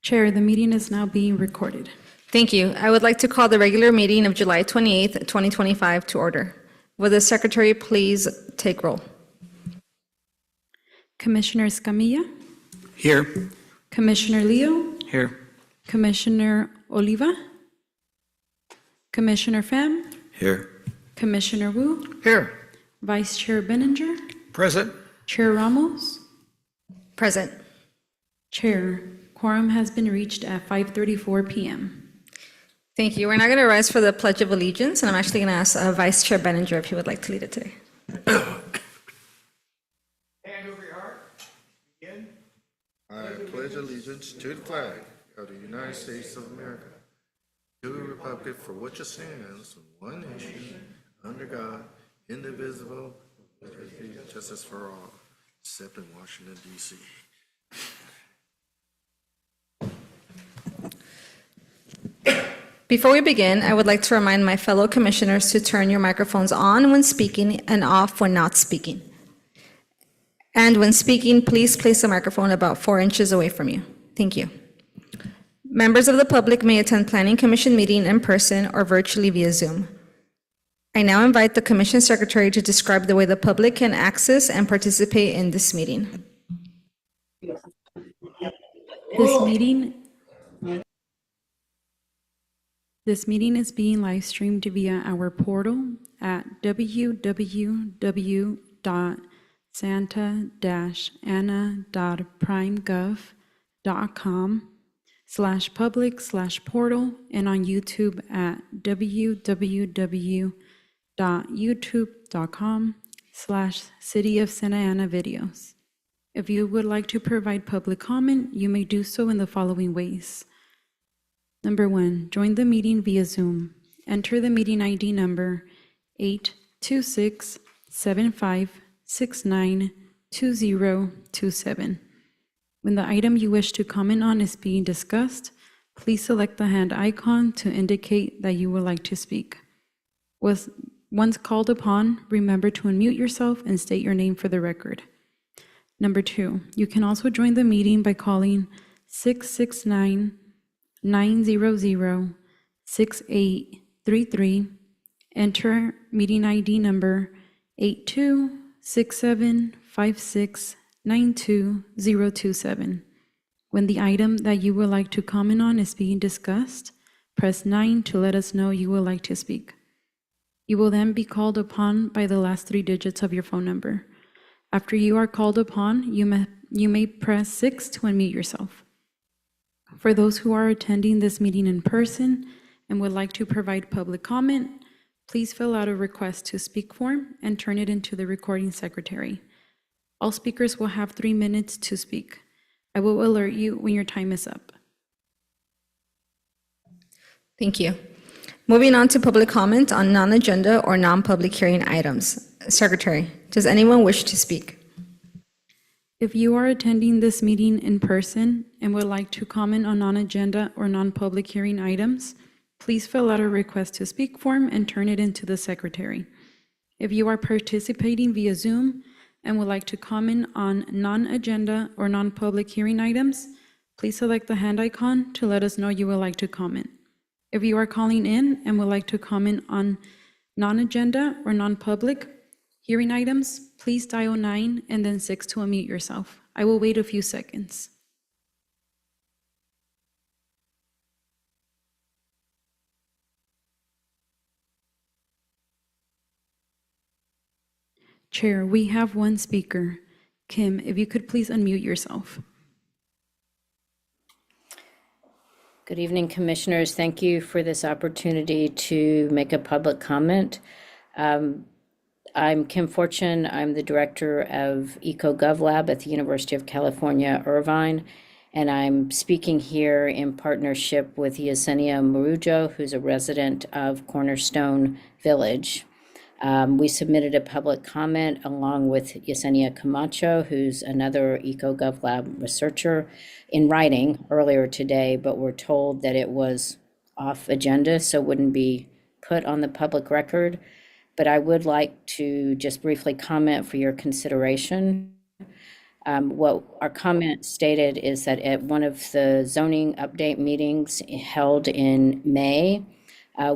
Chair, the meeting is now being recorded. Thank you. I would like to call the regular meeting of July 28th, 2025 to order. Will the secretary please take roll? Commissioner Escamilla, Here. Commissioner Leo, Here. Commissioner Oliva, Commissioner Pham, Here. Commissioner Wu, Here. Vice Chair Benninger, Present. Chair Ramos. Present. Chair, quorum has been reached at 5:34 p.m. Thank you. We're now going to rise for the Pledge of Allegiance, and I'm actually going to ask Vice Chair Benninger if he would like to lead it today. Hand over your heart. Begin. I pledge allegiance to the flag of the United States of America, to the republic for which it stands, one nation, under God, indivisible, with liberty and justice for all, except in Washington, D.C. Before we begin, I would like to remind my fellow commissioners to turn your microphones on when speaking and off when not speaking. And when speaking, please place the microphone about 4 inches away from you. Thank you. Members of the public may attend Planning Commission meeting in person or virtually via Zoom. I now invite the Commission Secretary to describe the way the public can access and participate in this meeting. This meeting is being live streamed via our portal at www.santa-ana.primegov.com/public/portal and on YouTube at www.youtube.com/City of Santa Ana videos. If you would like to provide public comment, you may do so in the following ways. Number 1, join the meeting via Zoom. Enter the meeting ID number 826-7569-2027. When the item you wish to comment on is being discussed, please select the hand icon to indicate that you would like to speak. Once called upon, remember to unmute yourself and state your name for the record. Number 2, you can also join the meeting by calling 669-900-6833, enter meeting ID number 82675692-027. When the item that you would like to comment on is being discussed, press 9 to let us know you would like to speak. You will then be called upon by the last 3 digits of your phone number. After you are called upon, you may press 6 to unmute yourself. For those who are attending this meeting in person and would like to provide public comment, please fill out a request to speak form and turn it into the recording secretary. All speakers will have 3 minutes to speak. I will alert you when your time is up. Thank you. Moving on to public comment on non-agenda or non-public hearing items. Secretary, does anyone wish to speak? If you are attending this meeting in person and would like to comment on non-agenda or non-public hearing items, please fill out a request to speak form and turn it into the secretary. If you are participating via Zoom and would like to comment on non-agenda or non-public hearing items, please select the hand icon to let us know you would like to comment. If you are calling in and would like to comment on non-agenda or non-public hearing items, please dial 9 and then 6 to unmute yourself. I will wait a few seconds. Chair, we have one speaker. Kim, if you could please unmute yourself. Good evening, Commissioners. Thank you for this opportunity to make a public comment. I'm Kim Fortune. I'm the director of EcoGovLab at the University of California, Irvine, and I'm speaking here in partnership with Yesenia Murujo, who's a resident of Cornerstone Village. We submitted a public comment along with Yesenia Camacho, who's another EcoGovLab researcher, in writing earlier today, but we're told that it was off agenda, so wouldn't be put on the public record. But I would like to just briefly comment for your consideration. What our comment stated is that at one of the zoning update meetings held in May,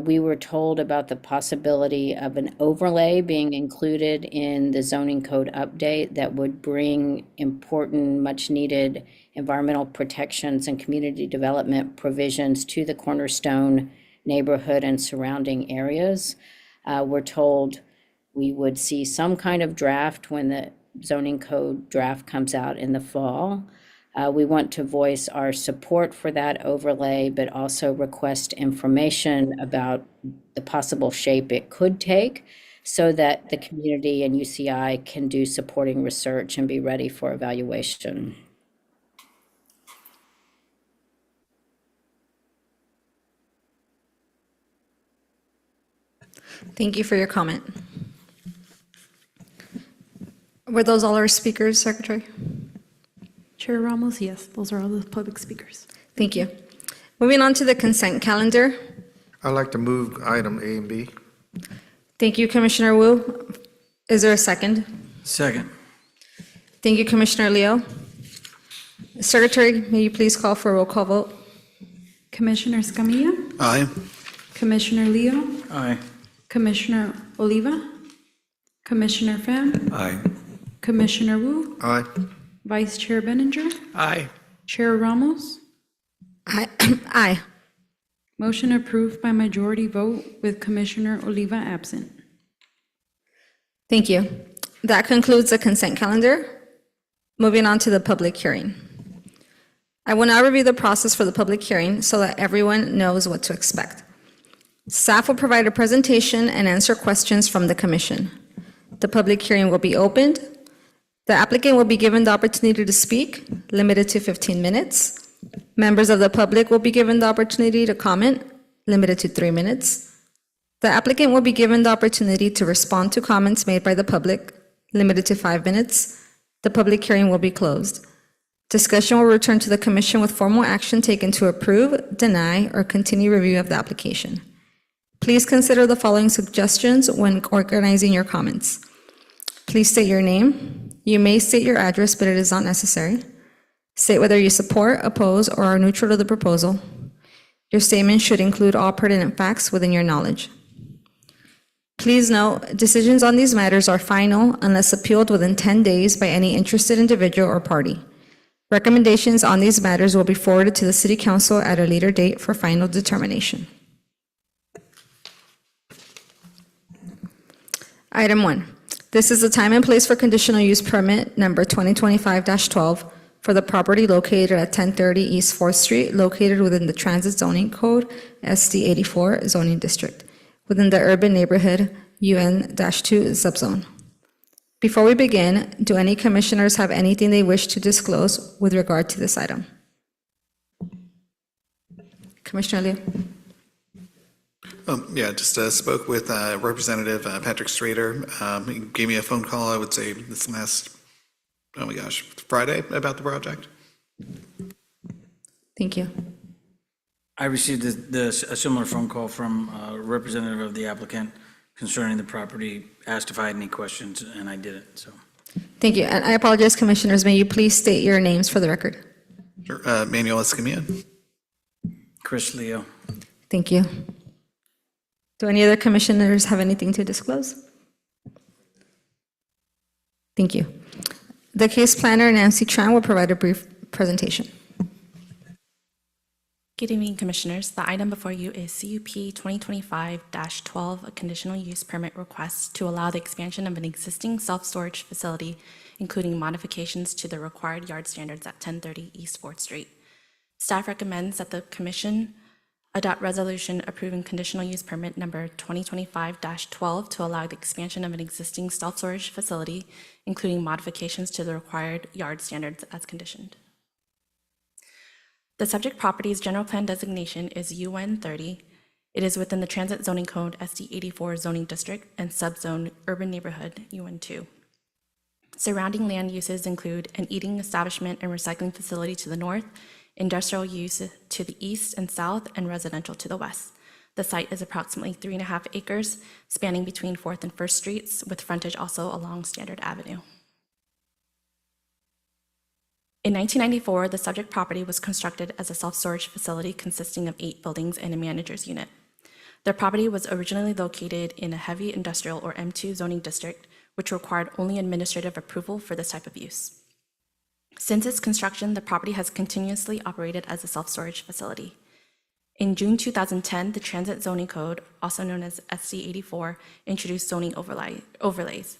we were told about the possibility of an overlay being included in the zoning code update that would bring important, much-needed environmental protections and community development provisions to the Cornerstone neighborhood and surrounding areas. We're told we would see some kind of draft when the zoning code draft comes out in the fall. We want to voice our support for that overlay, but also request information about the possible shape it could take so that the community and UCI can do supporting research and be ready for evaluation. Thank you for your comment. Were those all our speakers, Secretary? Chair Ramos, yes, those are all the public speakers. Thank you. Moving on to the consent calendar. I'd like to move item A and B. Thank you, Commissioner Wu. Is there a second? Second. Thank you, Commissioner Leo. Secretary, may you please call for a roll call vote? Commissioner Escamilla, Aye. Commissioner Leo, Aye. Commissioner Oliva, Commissioner Pham, Aye. Commissioner Wu, Aye. Vice Chair Benninger, Aye. Chair Ramos. Aye. Aye. Motion approved by majority vote with Commissioner Oliva absent. Thank you. That concludes the consent calendar. Moving on to the public hearing. I will now review the process for the public hearing so that everyone knows what to expect. Staff will provide a presentation and answer questions from the commission. The public hearing will be opened. The applicant will be given the opportunity to speak, limited to 15 minutes. Members of the public will be given the opportunity to comment, limited to 3 minutes. The applicant will be given the opportunity to respond to comments made by the public, limited to 5 minutes. The public hearing will be closed. Discussion will return to the commission with formal action taken to approve, deny, or continue review of the application. Please consider the following suggestions when organizing your comments. Please state your name. You may state your address, but it is not necessary. State whether you support, oppose, or are neutral to the proposal. Your statement should include all pertinent facts within your knowledge. Please note, decisions on these matters are final unless appealed within 10 days by any interested individual or party. Recommendations on these matters will be forwarded to the City Council at a later date for final determination. Item 1. This is the time and place for conditional use permit number 2025-12 for the property located at 1030 East 4th Street, located within the Transit Zoning Code SD 84 zoning district, within the urban neighborhood UN-2 subzone. Before we begin, do any commissioners have anything they wish to disclose with regard to this item? Commissioner Leo? Yeah, just spoke with Representative Patrick Strader. He gave me a phone call, I would say, this last, oh my gosh, Friday about the project. Thank you. I received a similar phone call from a representative of the applicant concerning the property, asked if I had any questions, and I didn't, so. Thank you. And I apologize, commissioners. May you please state your names for the record? Sure. Manuel Escamilla. Chris Leo. Thank you. Do any other commissioners have anything to disclose? Thank you. The case planner, Nancy Tran, will provide a brief presentation. Good evening, Commissioners. The item before you is CUP 2025-12, a conditional use permit request to allow the expansion of an existing self-storage facility, including modifications to the required yard standards at 1030 East 4th Street. Staff recommends that the Commission adopt resolution approving conditional use permit number 2025-12 to allow the expansion of an existing self-storage facility, including modifications to the required yard standards as conditioned. The subject property's general plan designation is UN 30. It is within the Transit Zoning Code SD 84 zoning district and subzone urban neighborhood UN 2. Surrounding land uses include an eating establishment and recycling facility to the north, industrial use to the east and south, and residential to the west. The site is approximately 3.5 acres, spanning between 4th and 1st Streets, with frontage also along Standard Avenue. In 1994, the subject property was constructed as a self-storage facility consisting of 8 buildings and a manager's unit. The property was originally located in a heavy industrial or M2 zoning district, which required only administrative approval for this type of use. Since its construction, the property has continuously operated as a self-storage facility. In June 2010, the Transit Zoning Code, also known as SC 84, introduced zoning overlays.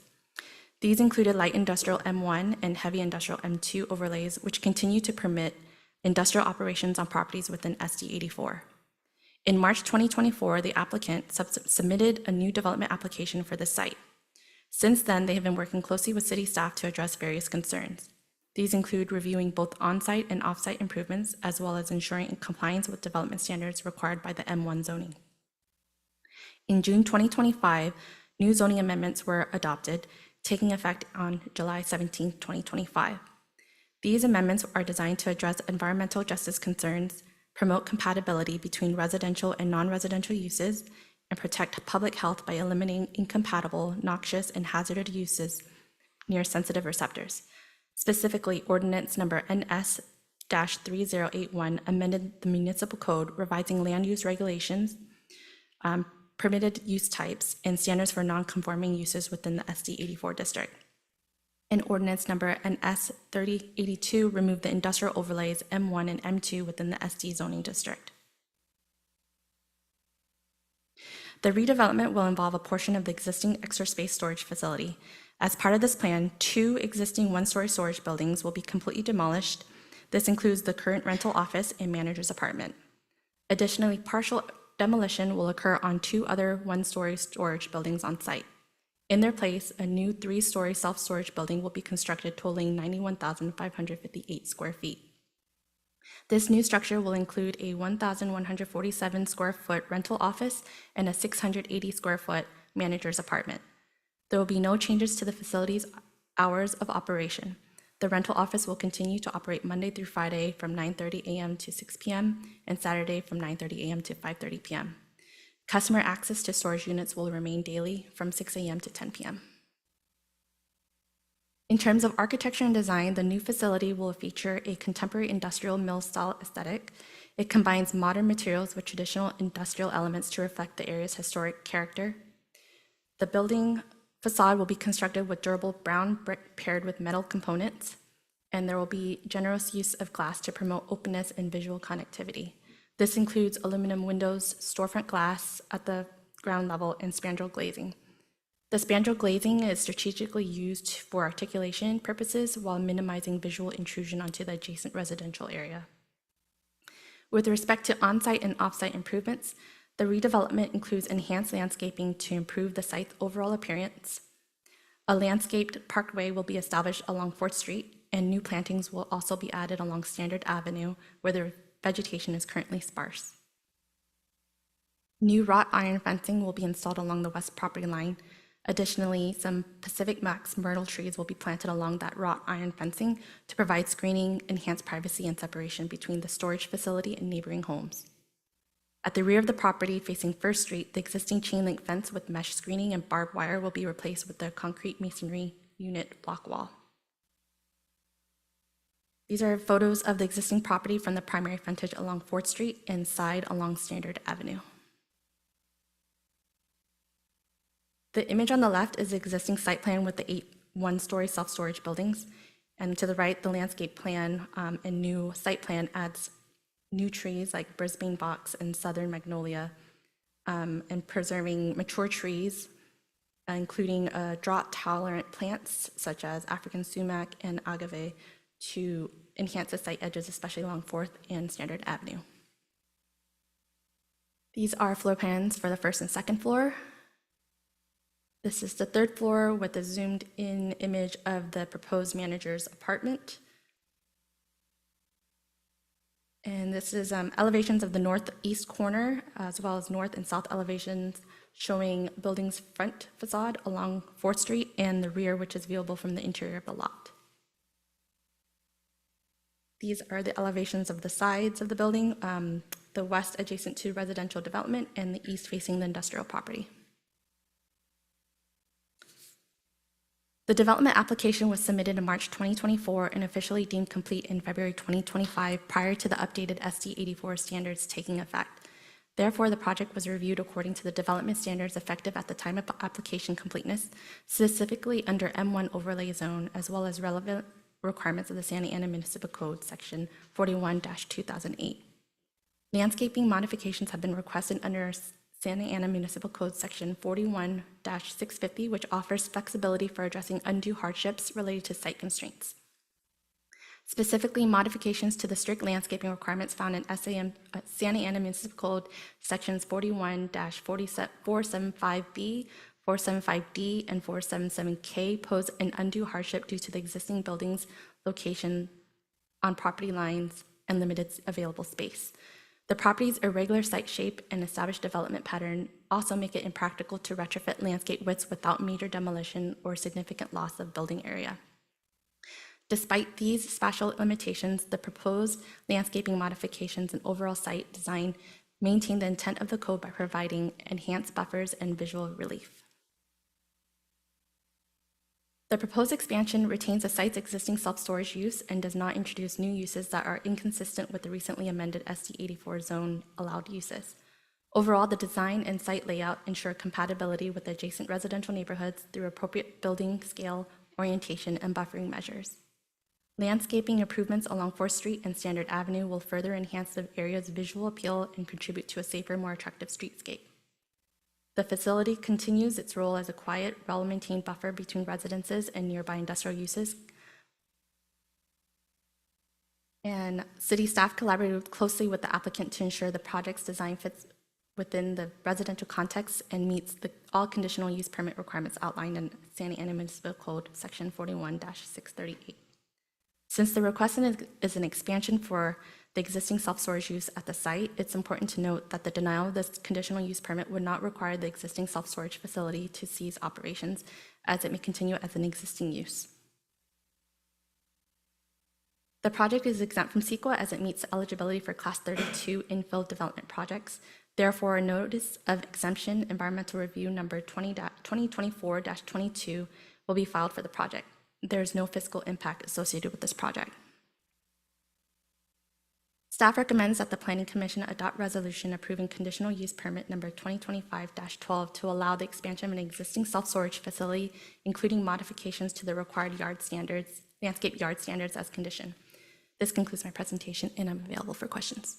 These included light industrial M1 and heavy industrial M2 overlays, which continue to permit industrial operations on properties within SD 84. In March 2024, the applicant submitted a new development application for this site. Since then, they have been working closely with city staff to address various concerns. These include reviewing both on-site and off-site improvements, as well as ensuring compliance with development standards required by the M1 zoning. In June 2025, new zoning amendments were adopted, taking effect on July 17, 2025. These amendments are designed to address environmental justice concerns, promote compatibility between residential and non-residential uses, and protect public health by eliminating incompatible, noxious, and hazardous uses near sensitive receptors. Specifically, Ordinance Number NS-3081 amended the municipal code, revising land use regulations, permitted use types, and standards for non-conforming uses within the SD 84 district. And Ordinance Number NS-3082 removed the industrial overlays M1 and M2 within the SD zoning district. The redevelopment will involve a portion of the existing extra space storage facility. As part of this plan, 2 existing one-story storage buildings will be completely demolished. This includes the current rental office and manager's apartment. Additionally, partial demolition will occur on 2 other one-story storage buildings on site. In their place, a new 3-story self-storage building will be constructed totaling 91,558 square feet. This new structure will include a 1,147 square foot rental office and a 680 square foot manager's apartment. There will be no changes to the facility's hours of operation. The rental office will continue to operate Monday through Friday from 9:30 a.m. to 6 p.m. and Saturday from 9:30 a.m. to 5:30 p.m. Customer access to storage units will remain daily from 6 a.m. to 10 p.m. In terms of architecture and design, the new facility will feature a contemporary industrial mill-style aesthetic. It combines modern materials with traditional industrial elements to reflect the area's historic character. The building facade will be constructed with durable brown brick paired with metal components, and there will be generous use of glass to promote openness and visual connectivity. This includes aluminum windows, storefront glass at the ground level, and spandrel glazing. The spandrel glazing is strategically used for articulation purposes while minimizing visual intrusion onto the adjacent residential area. With respect to on-site and off-site improvements, the redevelopment includes enhanced landscaping to improve the site's overall appearance. A landscaped parkway will be established along 4th Street, and new plantings will also be added along Standard Avenue, where the vegetation is currently sparse. New wrought iron fencing will be installed along the west property line. Additionally, some Pacific Max myrtle trees will be planted along that wrought iron fencing to provide screening, enhance privacy, and separation between the storage facility and neighboring homes. At the rear of the property facing 1st Street, the existing chain link fence with mesh screening and barbed wire will be replaced with the concrete masonry unit block wall. These are photos of the existing property from the primary frontage along 4th Street and side along Standard Avenue. The image on the left is the existing site plan with the 8 one-story self-storage buildings. And to the right, the landscape plan and new site plan adds new trees like Brisbane box and southern magnolia, and preserving mature trees, including drought-tolerant plants such as African sumac and agave to enhance the site edges, especially along 4th and Standard Avenue. These are floor plans for the 1st and 2nd floor. This is the 3rd floor with a zoomed in image of the proposed manager's apartment. And this is elevations of the northeast corner, as well as north and south elevations showing building's front facade along 4th Street and the rear, which is viewable from the interior of the lot. These are the elevations of the sides of the building, the west adjacent to residential development and the east facing the industrial property. The development application was submitted in March 2024 and officially deemed complete in February 2025 prior to the updated SD 84 standards taking effect. Therefore, the project was reviewed according to the development standards effective at the time of application completeness, specifically under M1 overlay zone, as well as relevant requirements of the Santa Ana Municipal Code, Section 41-2008. Landscaping modifications have been requested under Santa Ana Municipal Code Section 41-650, which offers flexibility for addressing undue hardships related to site constraints. Specifically, modifications to the strict landscaping requirements found in Santa Ana Municipal Code Sections 41-475B, 475D, and 477K pose an undue hardship due to the existing building's location on property lines and limited available space. The property's irregular site shape and established development pattern also make it impractical to retrofit landscape widths without major demolition or significant loss of building area. Despite these spatial limitations, the proposed landscaping modifications and overall site design maintain the intent of the code by providing enhanced buffers and visual relief. The proposed expansion retains the site's existing self-storage use and does not introduce new uses that are inconsistent with the recently amended SD 84 zone allowed uses. Overall, the design and site layout ensure compatibility with adjacent residential neighborhoods through appropriate building scale, orientation, and buffering measures. Landscaping improvements along 4th Street and Standard Avenue will further enhance the area's visual appeal and contribute to a safer, more attractive streetscape. The facility continues its role as a quiet, well-maintained buffer between residences and nearby industrial uses. And city staff collaborated closely with the applicant to ensure the project's design fits within the residential context and meets all conditional use permit requirements outlined in Santa Ana Municipal Code Section 41-638. Since the request is an expansion for the existing self-storage use at the site, it's important to note that the denial of this conditional use permit would not require the existing self-storage facility to cease operations, as it may continue as an existing use. The project is exempt from CEQA as it meets eligibility for Class 32 infill development projects. Therefore, a notice of exemption, environmental review number 2024-22, will be filed for the project. There is no fiscal impact associated with this project. Staff recommends that the Planning Commission adopt resolution approving conditional use permit number 2025-12 to allow the expansion of an existing self-storage facility, including modifications to the required landscape yard standards as condition. This concludes my presentation, and I'm available for questions.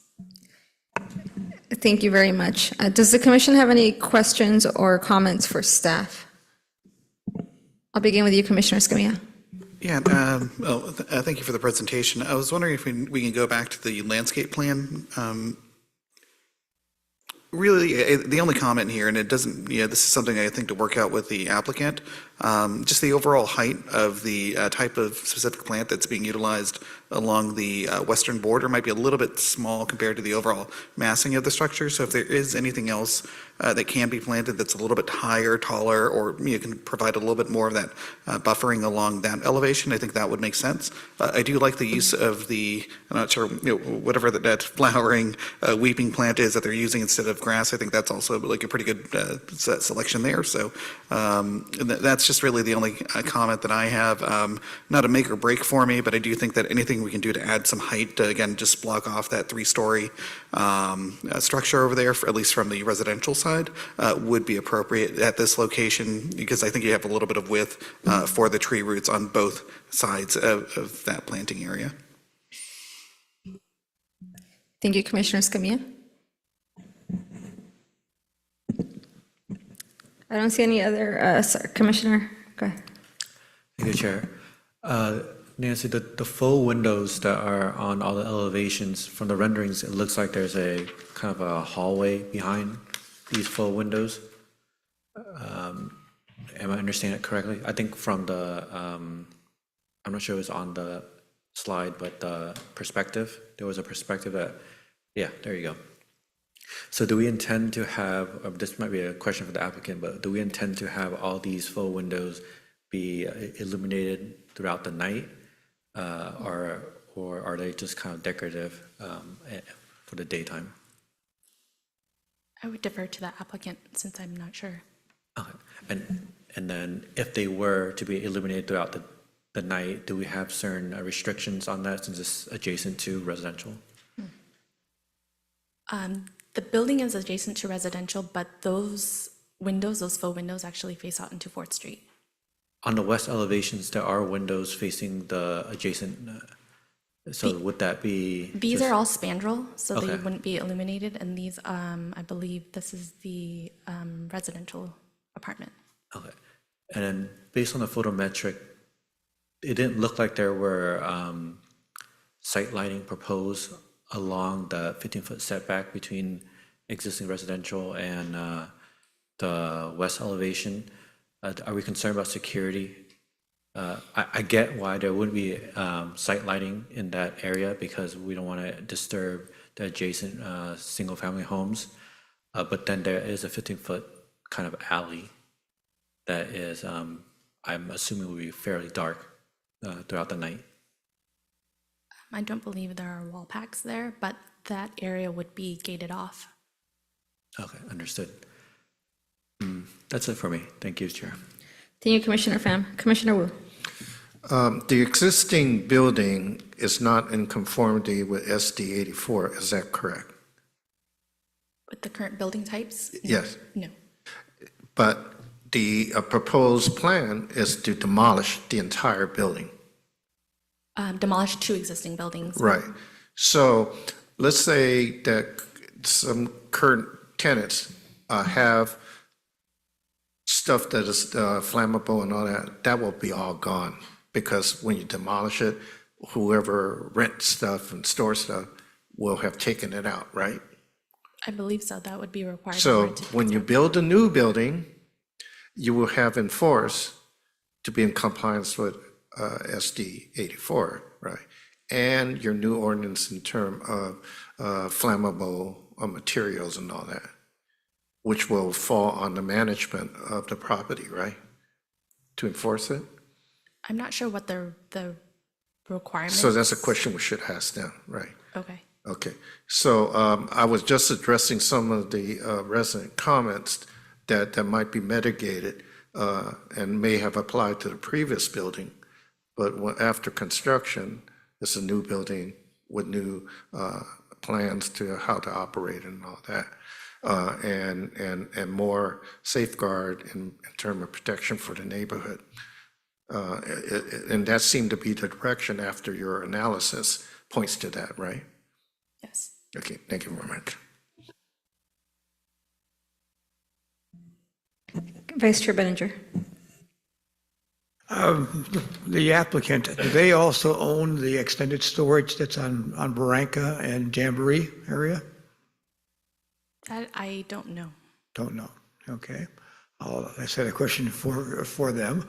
Thank you very much. Does the commission have any questions or comments for staff? I'll begin with you, Commissioner Escamilla. Yeah, thank you for the presentation. I was wondering if we can go back to the landscape plan. Really, the only comment here, and it doesn't, this is something I think to work out with the applicant, just the overall height of the type of specific plant that's being utilized along the western border might be a little bit small compared to the overall massing of the structure. So if there is anything else that can be planted that's a little bit higher, taller, or you can provide a little bit more of that buffering along that elevation, I think that would make sense. I do like the use of the, I'm not sure, whatever that flowering weeping plant is that they're using instead of grass. I think that's also like a pretty good selection there. So that's just really the only comment that I have. Not a make or break for me, but I do think that anything we can do to add some height to, again, just block off that 3-story structure over there, at least from the residential side, would be appropriate at this location, because I think you have a little bit of width for the tree roots on both sides of that planting area. Thank you, Commissioner Escamilla. I don't see any other, sorry, Commissioner, go ahead. Thank you, Chair. Nancy, the full windows that are on all the elevations, from the renderings, it looks like there's a kind of a hallway behind these full windows. Am I understanding it correctly? I think from the, I'm not sure it was on the slide, but the perspective, there was a perspective that, yeah, there you go. So do we intend to have, this might be a question for the applicant, but do we intend to have all these full windows be illuminated throughout the night? Or are they just kind of decorative for the daytime? I would defer to the applicant since I'm not sure. Okay. And then if they were to be illuminated throughout the night, do we have certain restrictions on that since it's adjacent to residential? The building is adjacent to residential, but those windows, those faux windows, actually face out into 4th Street. On the west elevations, there are windows facing the adjacent, so would that be? These just- are all spandrel, so they Okay. wouldn't be illuminated, and these, I believe this is the residential apartment. Okay. And then based on the photometric, it didn't look like there were site lighting proposed along the 15-foot setback between existing residential and the west elevation. Are we concerned about security? I get why there wouldn't be site lighting in that area because we don't want to disturb the adjacent single-family homes. But then there is a 15-foot kind of alley that is, I'm assuming will be fairly dark throughout the night. I don't believe there are wall packs there, but that area would be gated off. Okay, understood. That's it for me. Thank you, Chair. Thank you, Commissioner Pham. Commissioner Wu. The existing building is not in conformity with SD 84, is that correct? With the current building types? Yes. No. But the proposed plan is to demolish the entire building. Demolish 2 existing buildings. Right. So let's say that some current tenants have stuff that is flammable and all that, that will be all gone. Because when you demolish it, whoever rents stuff and stores stuff will have taken it out, right? I believe so. That would be required. So for it to be when you build a new building, you will have enforced to be in compliance with SD 84, right? And your new ordinance in term of flammable materials and all that, which will fall on the management of the property, right? To enforce it? I'm not sure what the requirements. So that's a question we should ask them, right? Okay. Okay, so I was just addressing some of the resident comments that might be mitigated and may have applied to the previous building, but after construction, it's a new building with new plans to how to operate and all that, and more safeguard in terms of protection for the neighborhood. And that seemed to be the direction after your analysis points to that, right? Yes. Okay, thank you very much. Vice Chair Bettinger. The applicant, do they also own the extended storage that's on Barranca and Jamboree area? That I don't know. Don't know. Okay. I said a question for them.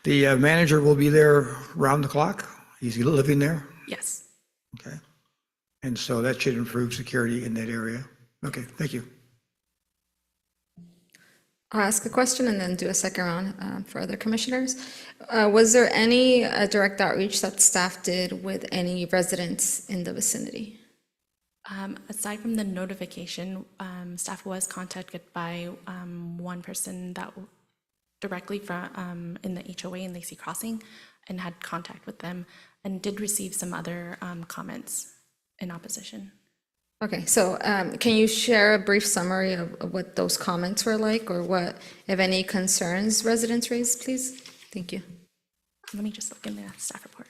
The manager will be there round the clock? He's living there? Yes. Okay. And so that should improve security in that area. Okay, thank you. I'll ask a question and then do a second round for other commissioners. Was there any direct outreach that staff did with any residents in the vicinity? Aside from the notification, staff was contacted by one person that directly from in the HOA in Lacey Crossing and had contact with them and did receive some other comments in opposition. Okay, so can you share a brief summary of what those comments were like or what, if any, concerns residents raised, please? Thank you. Let me just look in the staff report.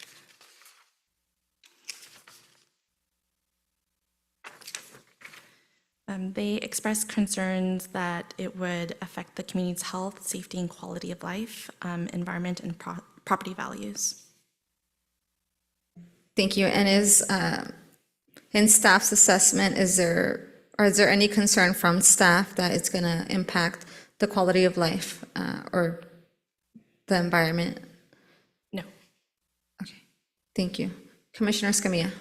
They expressed concerns that it would affect the community's health, safety, and quality of life, environment, and property values. Thank you. And is, in staff's assessment, is there any concern from staff that it's going to impact the quality of life or the environment? No. Okay, thank you. Commissioner Escamilla.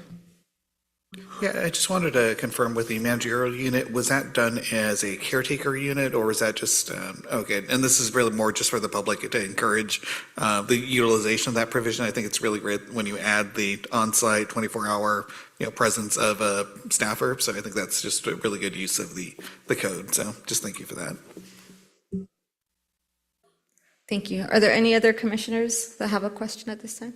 Yeah, I just wanted to confirm with the managerial unit, was that done as a caretaker unit or was that just, okay, and this is really more just for the public to encourage the utilization of that provision. I think it's really great when you add the on-site 24-hour presence of a staffer. So I think that's just a really good use of the code. So just thank you for that. Thank you. Are there any other commissioners that have a question at this time?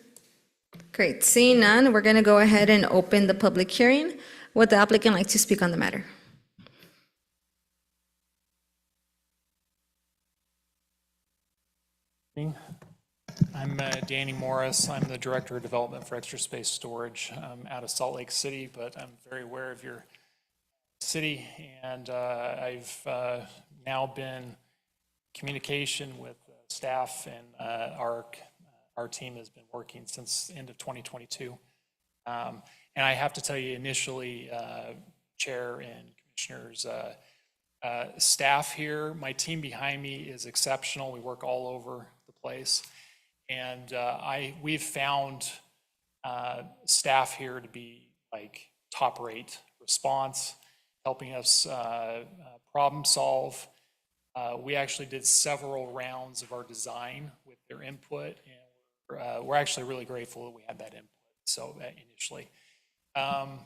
Great. Seeing none, we're going to go ahead and open the public hearing. Would the applicant like to speak on the matter? I'm Danny Morris. I'm the Director of Development for Extra Space Storage out of Salt Lake City, but I'm very aware of your city, and I've now been in communication with staff, and our team has been working since the end of 2022. And I have to tell you, initially, Chair and Commissioners, staff here, my team behind me is exceptional. We work all over the place. And we've found staff here to be like top rate response, helping us problem solve. We actually did several rounds of our design with their input, and we're actually really grateful that we had that input. So initially, I'm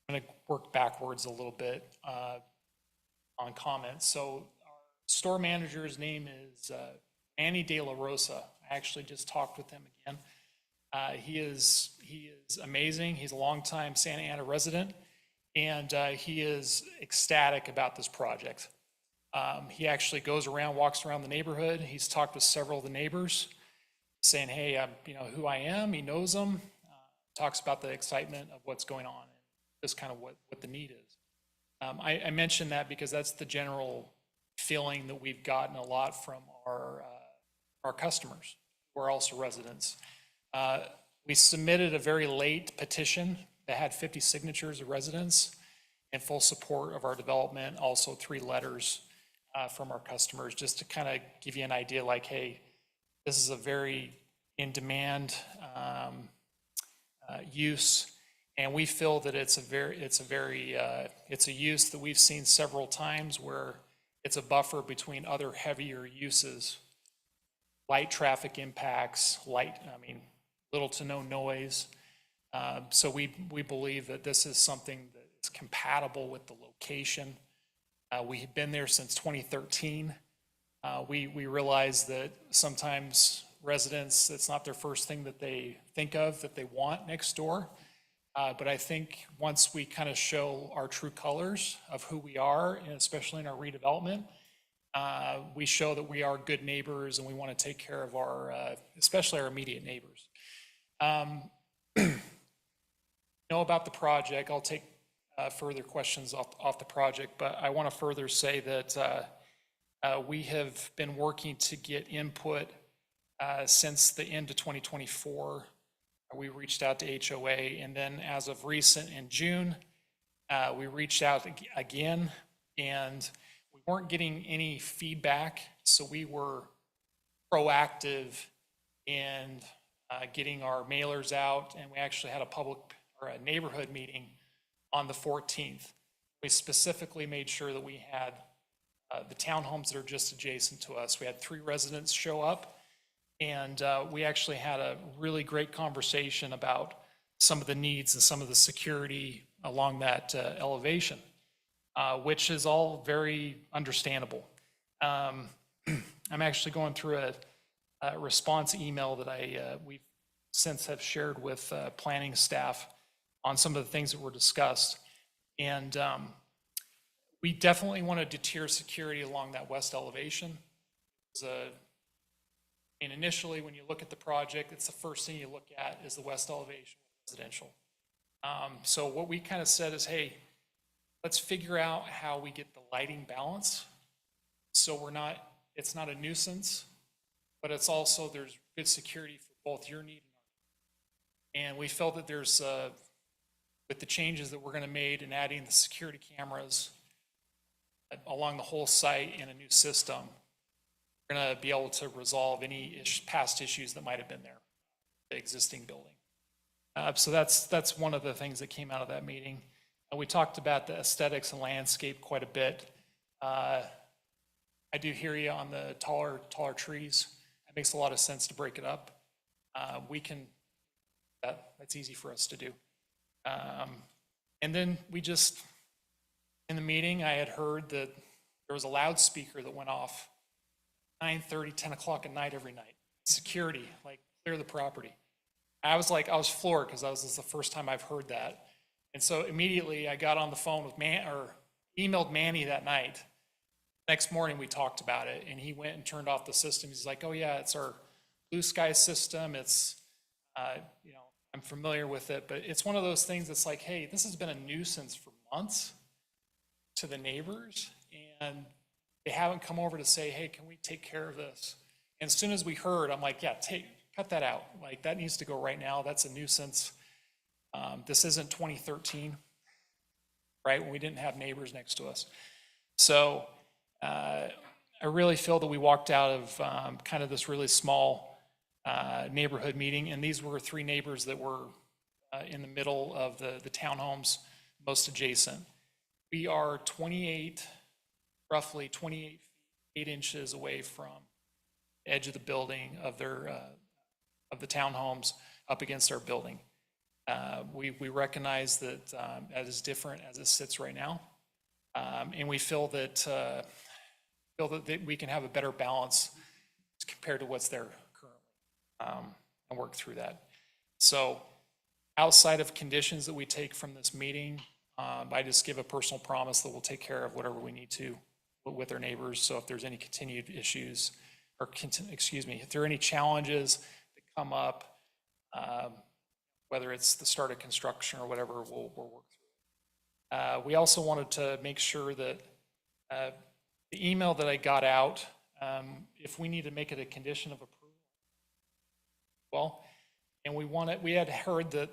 going to work backwards a little bit on comments. So our store manager's name is Manny De La Rosa. I actually just talked with him again. He is amazing. He's a longtime Santa Ana resident, and he is ecstatic about this project. He actually goes around, walks around the neighborhood. He's talked with several of the neighbors, saying, "Hey, you know who I am." He knows them. Talks about the excitement of what's going on and just kind of what the need is. I mentioned that because that's the general feeling that we've gotten a lot from our customers, who are also residents. We submitted a very late petition that had 50 signatures of residents in full support of our development, also 3 letters from our customers, just to kind of give you an idea like, hey, this is a very in-demand use, and we feel that it's a use that we've seen several times where it's a buffer between other heavier uses, light traffic impacts, little to no noise. So we believe that this is something that is compatible with the location. We've been there since 2013. We realize that sometimes residents, it's not their first thing that they think of that they want next door. But I think once we kind of show our true colors of who we are, and especially in our redevelopment, we show that we are good neighbors and we want to take care of especially our immediate neighbors. Know about the project. I'll take further questions off the project, but I want to further say that we have been working to get input since the end of 2024. We reached out to HOA, and then as of recent in June, we reached out again, and we weren't getting any feedback, so we were proactive in getting our mailers out, and we actually had a neighborhood meeting on the 14th. We specifically made sure that we had the townhomes that are just adjacent to us. We had 3 residents show up, and we actually had a really great conversation about some of the needs and some of the security along that elevation, which is all very understandable. I'm actually going through a response email that we've since have shared with planning staff on some of the things that were discussed. And we definitely want to deter security along that west elevation. And initially, when you look at the project, it's the first thing you look at is the west elevation residential. So what we kind of said is, hey, let's figure out how we get the lighting balance. So it's not a nuisance, but it's also, there's good security for both your need and our need. And we felt that there's, with the changes that we're going to make and adding the security cameras along the whole site in a new system, we're going to be able to resolve any past issues that might have been there, the existing building. So that's one of the things that came out of that meeting. And we talked about the aesthetics and landscape quite a bit. I do hear you on the taller trees. It makes a lot of sense to break it up. That's easy for us to do. And then in the meeting, I had heard that there was a loudspeaker that went off 9:30, 10 o'clock at night every night. Security, like clear the property. I was floored because this is the first time I've heard that. And so immediately I got on the phone with emailed Manny that night. Next morning, we talked about it, and he went and turned off the system. He's like, oh yeah, it's our Blue Sky system. It's, I'm familiar with it, but it's one of those things that's like, hey, this has been a nuisance for months to the neighbors, and they haven't come over to say, hey, can we take care of this? And as soon as we heard, I'm like, yeah, cut that out. Like, that needs to go right now. That's a nuisance. This isn't 2013, right, when we didn't have neighbors next to us. So I really feel that we walked out of kind of this really small neighborhood meeting, and these were 3 neighbors that were in the middle of the townhomes, most adjacent. We are roughly 28 feet, 8 inches away from the edge of the building of the townhomes up against our building. We recognize that that is different as it sits right now, and we feel that we can have a better balance compared to what's there currently, and work through that. So outside of conditions that we take from this meeting, I just give a personal promise that we'll take care of whatever we need to with our neighbors. So if there's any continued issues, if there are any challenges that come up, whether it's the start of construction or whatever, we'll work through it. We also wanted to make sure that the email that I got out, if we need to make it a condition of approval, and we had heard that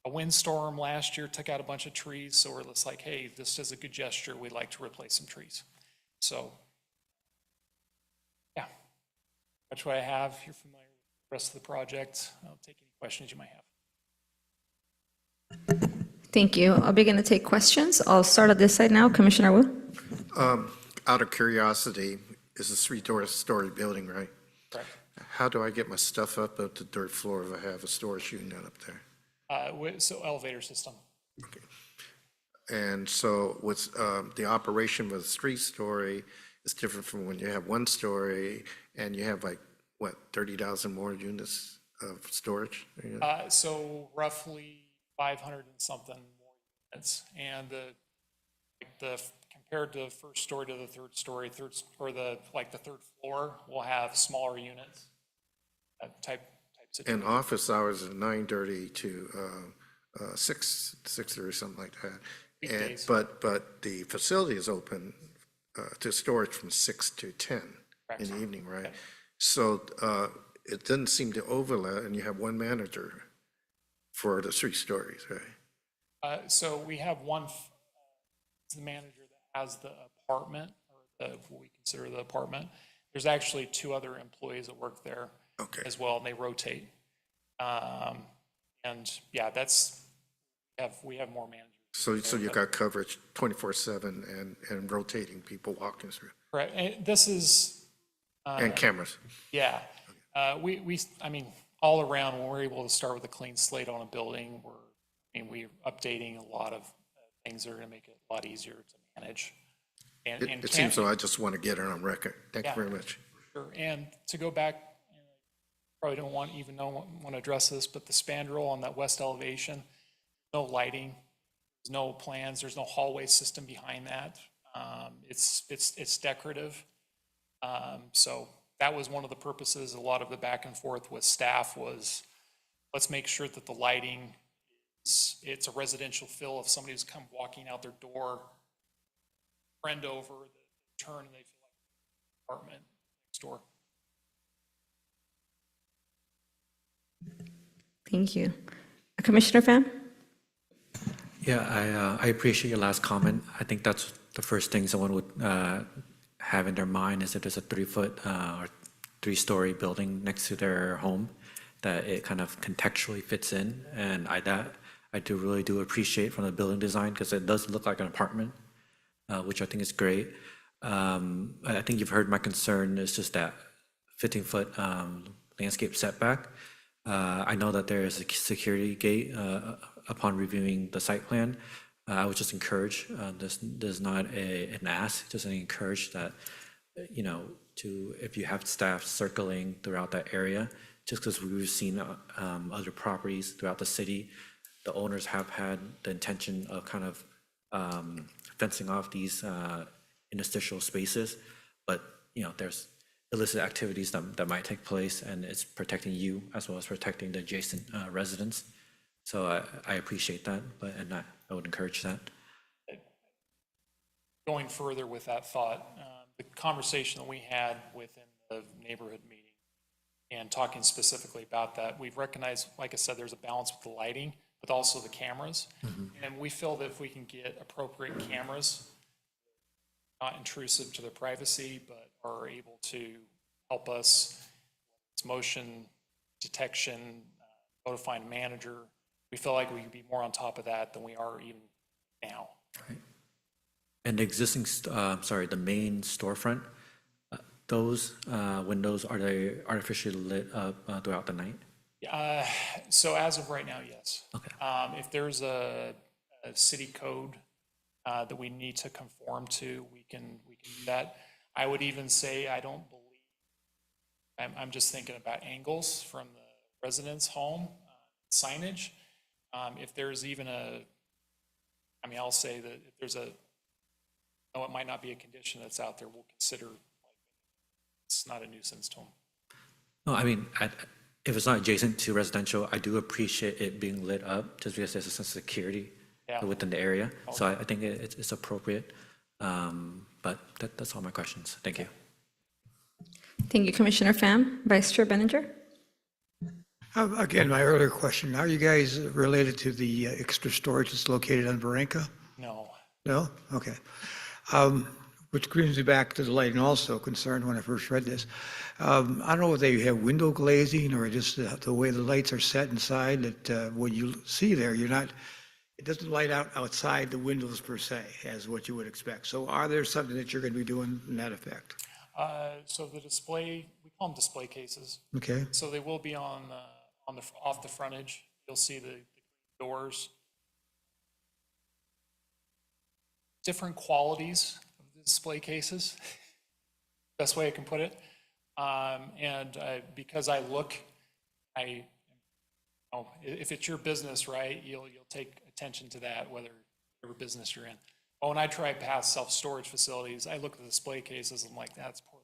a windstorm last year took out a bunch of trees, so we're just like, hey, this is a good gesture, we'd like to replace some trees. So, yeah, that's what I have. If you're familiar with the rest of the project, I'll take any questions you might have. Thank you. I'll begin to take questions. I'll start at this side now. Commissioner Wu? Out of curiosity, it's a 3-story building, right? Correct. How do I get my stuff up the dirt floor if I have a storage unit up there? So elevator system. Okay. And so with the operation with a 3-story, it's different from when you have 1 story and you have like, what, 30,000 more units of storage? So roughly 500 and something more units. And compared to first story to the third story, the third floor will have smaller units, type situation. And office hours are 9:30 to 6:30, something like that. And, Weekdays. but the facility is open to storage from 6 to 10 in the evening, right? Okay. So it doesn't seem to overlap, and you have 1 manager for the 3 stories, right? So we have the manager that has the apartment, or what we consider the apartment. There's actually 2 other employees that work there Okay. as well, and they rotate. And yeah, we have more managers. So you got coverage 24/7 and rotating people walking through, Right, and this is, and cameras. yeah. I mean, all around, when we're able to start with a clean slate on a building, we're updating a lot of things that are gonna make it a lot easier to manage. And It seems so. I just want to get it on record. Thank you Yeah. very much. Sure. And to go back, probably don't want to address this, but the spandrel on that west elevation, no lighting, there's no plans, there's no hallway system behind that. It's decorative. So that was one of the purposes, a lot of the back and forth with staff was, let's make sure that the lighting it's a residential feel. If somebody's come walking out their door, friend over, they turn and they feel like an apartment next door. Thank you. Commissioner Pham? Yeah, I appreciate your last comment. I think that's the first thing someone would have in their mind is that there's a 3-foot or 3-story building next to their home, that it kind of contextually fits in. And I really do appreciate from the building design, because it does look like an apartment, which I think is great. I think you've heard my concern is just that 15-foot landscape setback. I know that there is a security gate upon reviewing the site plan. I would just encourage, this is not an ask, just an encourage that, to, if you have staff circling throughout that area, just because we've seen other properties throughout the city, the owners have had the intention of kind of fencing off these interstitial spaces, but, you know, there's illicit activities that might take place, and it's protecting you as well as protecting the adjacent residents. So I appreciate that, and I would encourage that. Going further with that thought, the conversation that we had within the neighborhood meeting and talking specifically about that, we've recognized, like I said, there's a balance with the lighting, but also the cameras. And we feel that if we can get appropriate cameras, not intrusive to their privacy, but are able to help us, it's motion detection, notifying a manager, we feel like we can be more on top of that than we are even now. Right. And the existing, the main storefront, those windows, are they artificially lit up throughout the night? So as of right now, yes. Okay. If there's a city code that we need to conform to, we can do that. I would even say, I don't believe, I'm just thinking about angles from the residence home, signage. If there's even I'll say that if there's no, it might not be a condition that's out there, we'll consider, it's not a nuisance to them. No, I mean, if it's not adjacent to residential, I do appreciate it being lit up, just because there's a sense of security within the area. So I think it's appropriate. But that's all my questions. Thank you. Thank you, Commissioner Pham. Vice Chair Benninger? Again, my earlier question, are you guys related to the extra storage that's located on Varenka? No. No? Okay. Which brings me back to the lighting, also concerned when I first read this. I don't know if they have window glazing or just the way the lights are set inside, that when you see there, it doesn't light out outside the windows per se, as what you would expect. So are there something that you're going to be doing in that effect? So the display, we call them display cases. Okay. So they will be off the frontage. You'll see the doors. Different qualities of the display cases, best way I can put it. Because if it's your business, right, you'll take attention to that, whatever business you're in. But when I drive past self-storage facilities, I look at the display cases, I'm like, that's poor.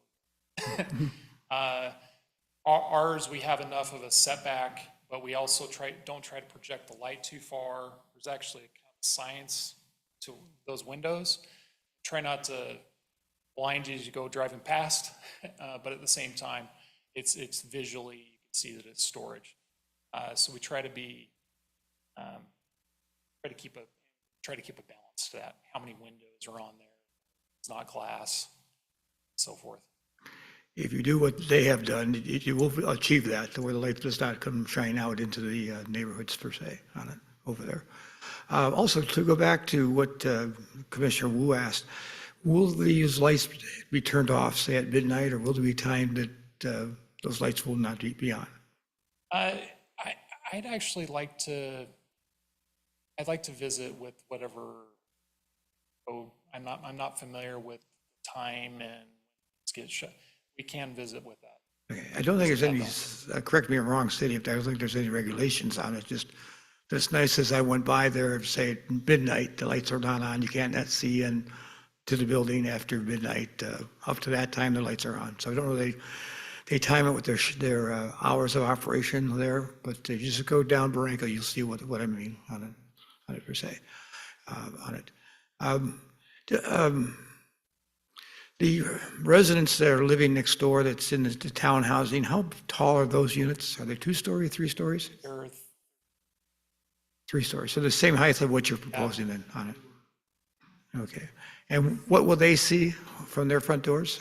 Ours, we have enough of a setback, but we also don't try to project the light too far. There's actually a kind of science to those windows. Try not to blind you as you go driving past, but at the same time, it's visually, you can see that it's storage. So we try to keep a balance to that. How many windows are on there? It's not glass, and so forth. If you do what they have done, you will achieve that, where the light does not come shine out into the neighborhoods per se on it over there. Also, to go back to what Commissioner Wu asked, will these lights be turned off, say at midnight, or will there be time that those lights will not be on? I'd actually like to visit with whatever code. I'm not familiar with time and let's get shut. We can visit with that. Okay. I don't think there's any, correct me if I'm wrong, City, I don't think there's any regulations on it. Just, it's nice as I went by there, say at midnight, the lights are not on, you can't see in to the building after midnight. Up to that time, the lights are on. So I don't know, they time it with their hours of operation there, but if you just go down Barranca, you'll see what I mean on it per se, on it. The residents that are living next door that's in the town housing, how tall are those units? Are they 2-story, 3 stories? They're 3 stories. So the same height of what you're proposing then on it? Okay. And what will they see from their front doors?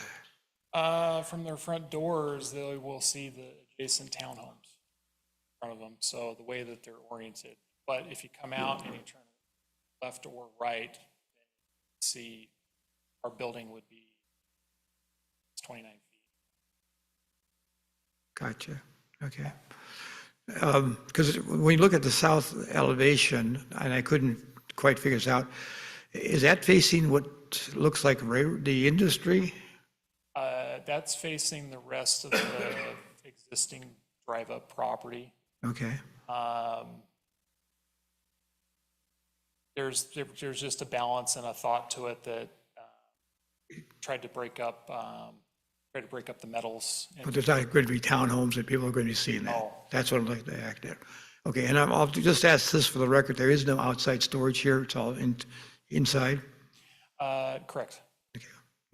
From their front doors, they will see the adjacent townhomes in front of them, so the way that they're oriented. But if you come out and you turn left or right, then you see our building would be 29 feet. Gotcha. Okay. Because when you look at the south elevation, and I couldn't quite figure this out, is that facing what looks like the industry? That's facing the rest of the existing drive-up property. Okay, There's just a balance and a thought to it that tried to break up the metals. but there's not going to be townhomes that people are going to be seeing that. No. That's what I'd like to act at. Okay, and I'll just ask this for the record, there is no outside storage here, it's all inside? Correct.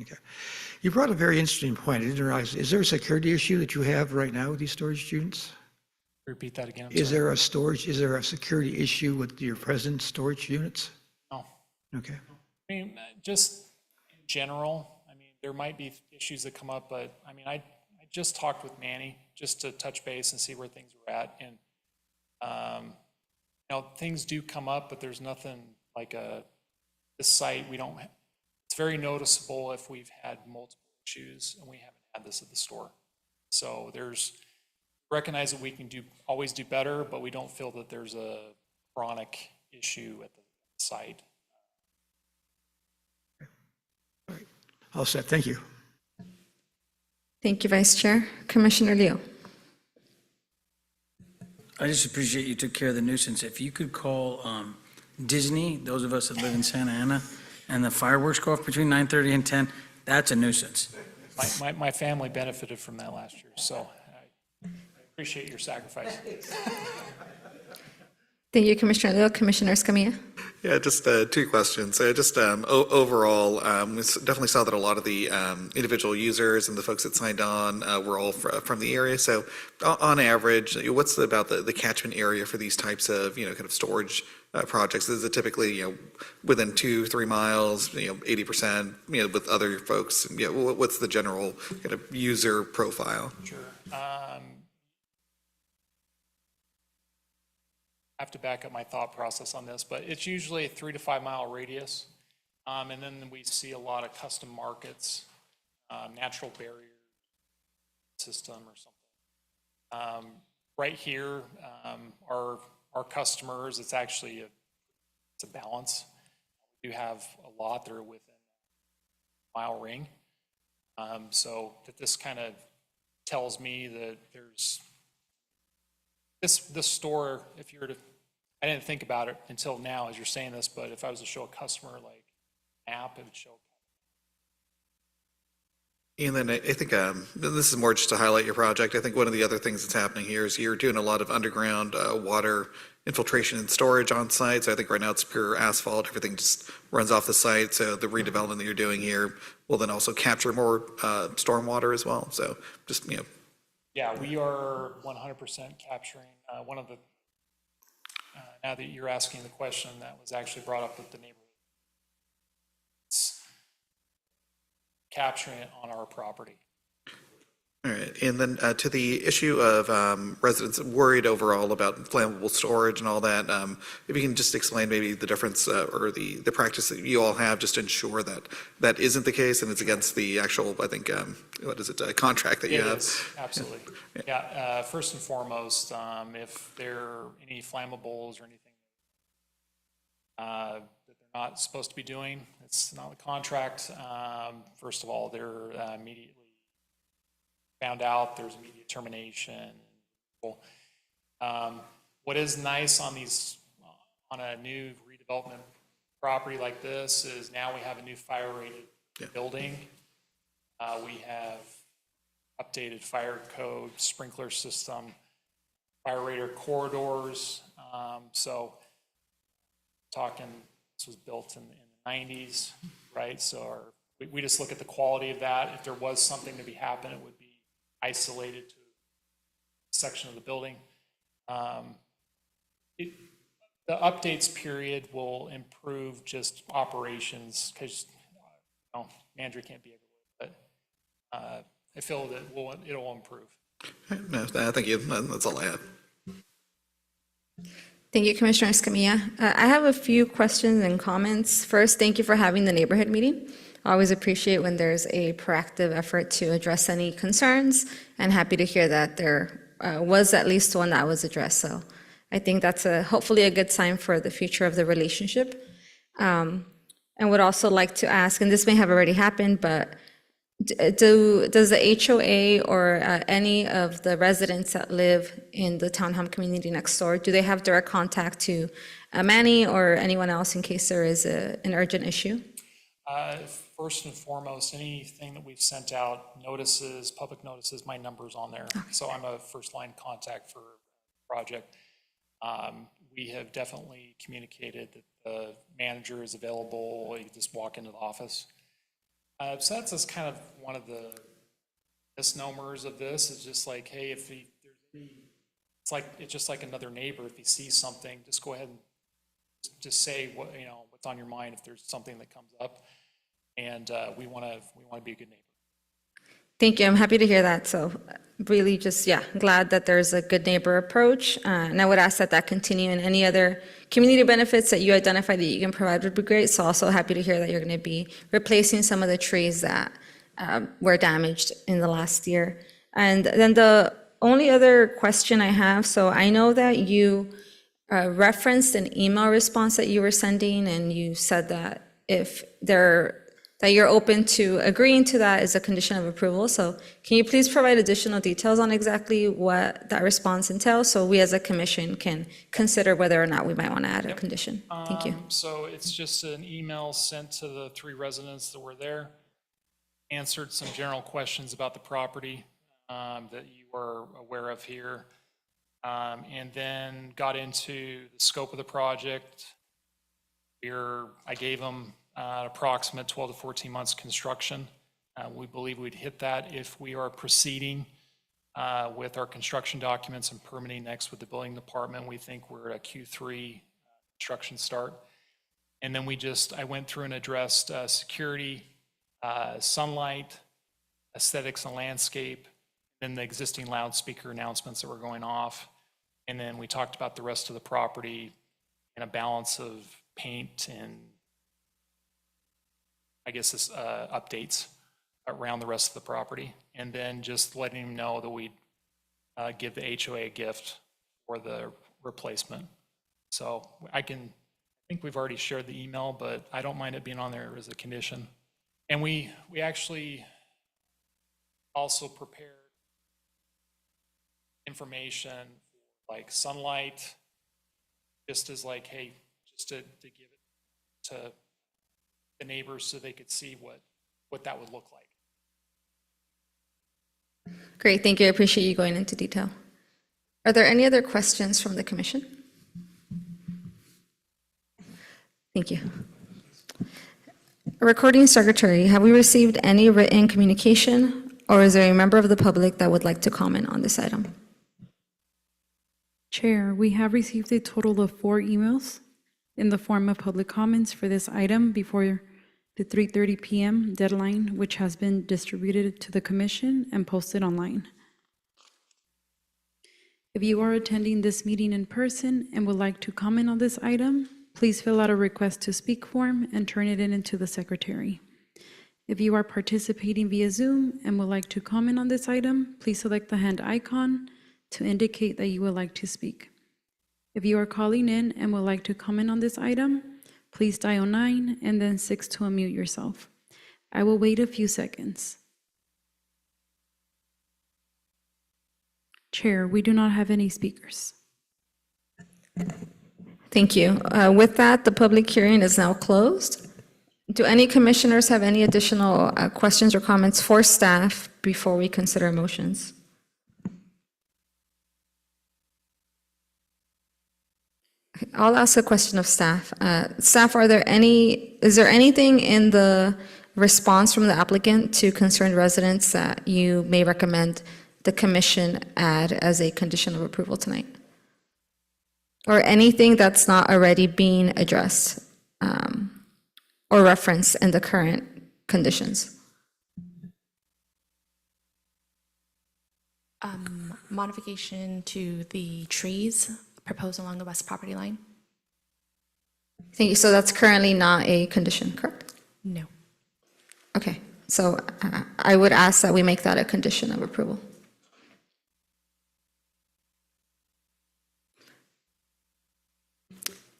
Okay. You brought a very interesting point, I didn't realize, is there a security issue that you have right now with these storage units? Repeat that again. I'm Is sorry. is there a security issue with your present storage units? No. Okay, I mean, just in general, I mean, there might be issues that come up, but I mean, I just talked with Manny just to touch base and see where things were at. And, you know, things do come up, but there's nothing like this site, it's very noticeable if we've had multiple issues, and we haven't had this at the store. So recognize that we can always do better, but we don't feel that there's a chronic issue at the site. all set, thank you. Thank you, Vice Chair. Commissioner Leo. I just appreciate you took care of the nuisance. If you could call Disney, those of us that live in Santa Ana, and the fireworks go off between 9:30 and 10, that's a nuisance. My family benefited from that last year, so I appreciate your sacrifice. Thank you, Commissioner Leo. Commissioner Escamilla. Yeah, just two questions. Just overall, we definitely saw that a lot of the individual users and the folks that signed on were all from the area. So on average, what's about the catchment area for these types of, kind of storage projects? Is it typically, within 2-3 miles, 80%, with other folks? What's the general kind of user profile? Sure. I have to back up my thought process on this, but it's usually a 3 to 5 mile radius. And then we see a lot of custom markets, natural barrier system or something. Right here, our customers, it's actually it's a balance. We do have a lot that are within a mile ring. So that this kind of tells me that there's this store, if you were to, I didn't think about it until now as you're saying this, but if I was to show a customer like app, it would show. And then I think this is more just to highlight your project. I think one of the other things that's happening here is you're doing a lot of underground water infiltration and storage on site. So I think right now it's pure asphalt. Everything just runs off the site. So the redevelopment that you're doing here will then also capture more stormwater as well. So just, Yeah, we are 100% capturing one of the, now that you're asking the question, that was actually brought up with the neighborhood. It's capturing it on our property. all right. And then to the issue of residents worried overall about flammable storage and all that, if you can just explain maybe the difference or the practice that you all have just to ensure that that isn't the case and it's against the actual, I think, what is it, contract that you It have? is, absolutely. Yeah, first and foremost, if there are any flammables or anything that they're not supposed to be doing, it's not the contract. First of all, they're immediately found out, there's immediate termination. What is nice on a new redevelopment property like this is now we have a new fire rated building. We have updated fire code, sprinkler system, fire rated corridors. So talking, this was built in the 90s, right? So we just look at the quality of that. If there was something to be happening, it would be isolated to a section of the building. The updates period will improve just operations because manager can't be everywhere, but I feel that it'll improve. No, thank you. That's all I have. Thank you, Commissioner Escamilla. I have a few questions and comments. First, thank you for having the neighborhood meeting. I always appreciate when there's a proactive effort to address any concerns, and happy to hear that there was at least one that was addressed. So I think that's hopefully a good sign for the future of the relationship. And would also like to ask, and this may have already happened, but Does the HOA or any of the residents that live in the townhome community next door, do they have direct contact to Manny or anyone else in case there is an urgent issue? First and foremost, anything that we've sent out, notices, public notices, my number's on there. So I'm a first line contact for the project. We have definitely communicated that the manager is available. You can just walk into the office. So that's just kind of one of the misnomers of this, is just like, hey, if there's any, it's just like another neighbor. If he sees something, just go ahead and just say what, what's on your mind if there's something that comes up. And we want to be a good neighbor. Thank you. I'm happy to hear that. So really just, glad that there's a good neighbor approach. And I would ask that continue, and any other community benefits that you identify that you can provide would be great. So also happy to hear that you're going to be replacing some of the trees that were damaged in the last year. And then the only other question I have, so I know that you referenced an email response that you were sending, and you said that that you're open to agreeing to that as a condition of approval. So can you please provide additional details on exactly what that response entails, so we as a commission can consider whether or not we might want to add a condition? Thank you. So it's just an email sent to the 3 residents that were there, answered some general questions about the property that you are aware of here, and then got into the scope of the project. I gave them approximate 12 to 14 months construction. We believe we'd hit that if we are proceeding with our construction documents and permitting next with the building department. We think we're at a Q3 construction start. And then I went through and addressed security, sunlight, aesthetics and landscape, and the existing loudspeaker announcements that were going off. And then we talked about the rest of the property and a balance of paint and updates around the rest of the property. And then just letting them know that we'd give the HOA a gift for the replacement. So I think we've already shared the email, but I don't mind it being on there as a condition. And we actually also prepared information like sunlight, just as like, hey, just to give it to the neighbors so they could see what that would look like. Great, thank you. I appreciate you going into detail. Are there any other questions from the commission? Thank you. Recording secretary, have we received any written communication, or is there a member of the public that would like to comment on this item? Chair, we have received a total of 4 emails in the form of public comments for this item before the 3:30 p.m. deadline, which has been distributed to the commission and posted online. If you are attending this meeting in person and would like to comment on this item, please fill out a request to speak form and turn it into the secretary. If you are participating via Zoom and would like to comment on this item, please select the hand icon to indicate that you would like to speak. If you are calling in and would like to comment on this item, please dial 9 and then 6 to unmute yourself. I will wait a few seconds. Chair, we do not have any speakers. Thank you. With that, the public hearing is now closed. Do any commissioners have any additional questions or comments for staff before we consider motions? I'll ask a question of staff. Staff, is there anything in the response from the applicant to concerned residents that you may recommend the commission add as a condition of approval tonight? Or anything that's not already being addressed or referenced in the current conditions? Modification to the trees proposed along the west property line? Thank you. So that's currently not a condition, correct? No. Okay, so I would ask that we make that a condition of approval.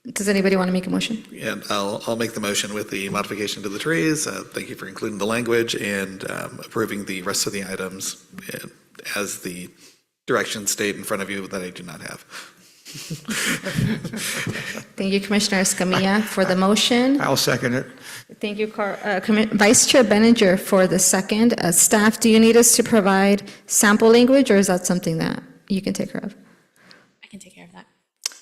Does anybody want to make a motion? And I'll make the motion with the modification to the trees. Thank you for including the language and approving the rest of the items as the directions state in front of you that I do not have. Thank you, Commissioner Escamilla, for the motion. I'll second it. Thank you, Vice Chair Benninger, for the second. Staff, do you need us to provide sample language, or is that something that you can take care of? I can take care of that.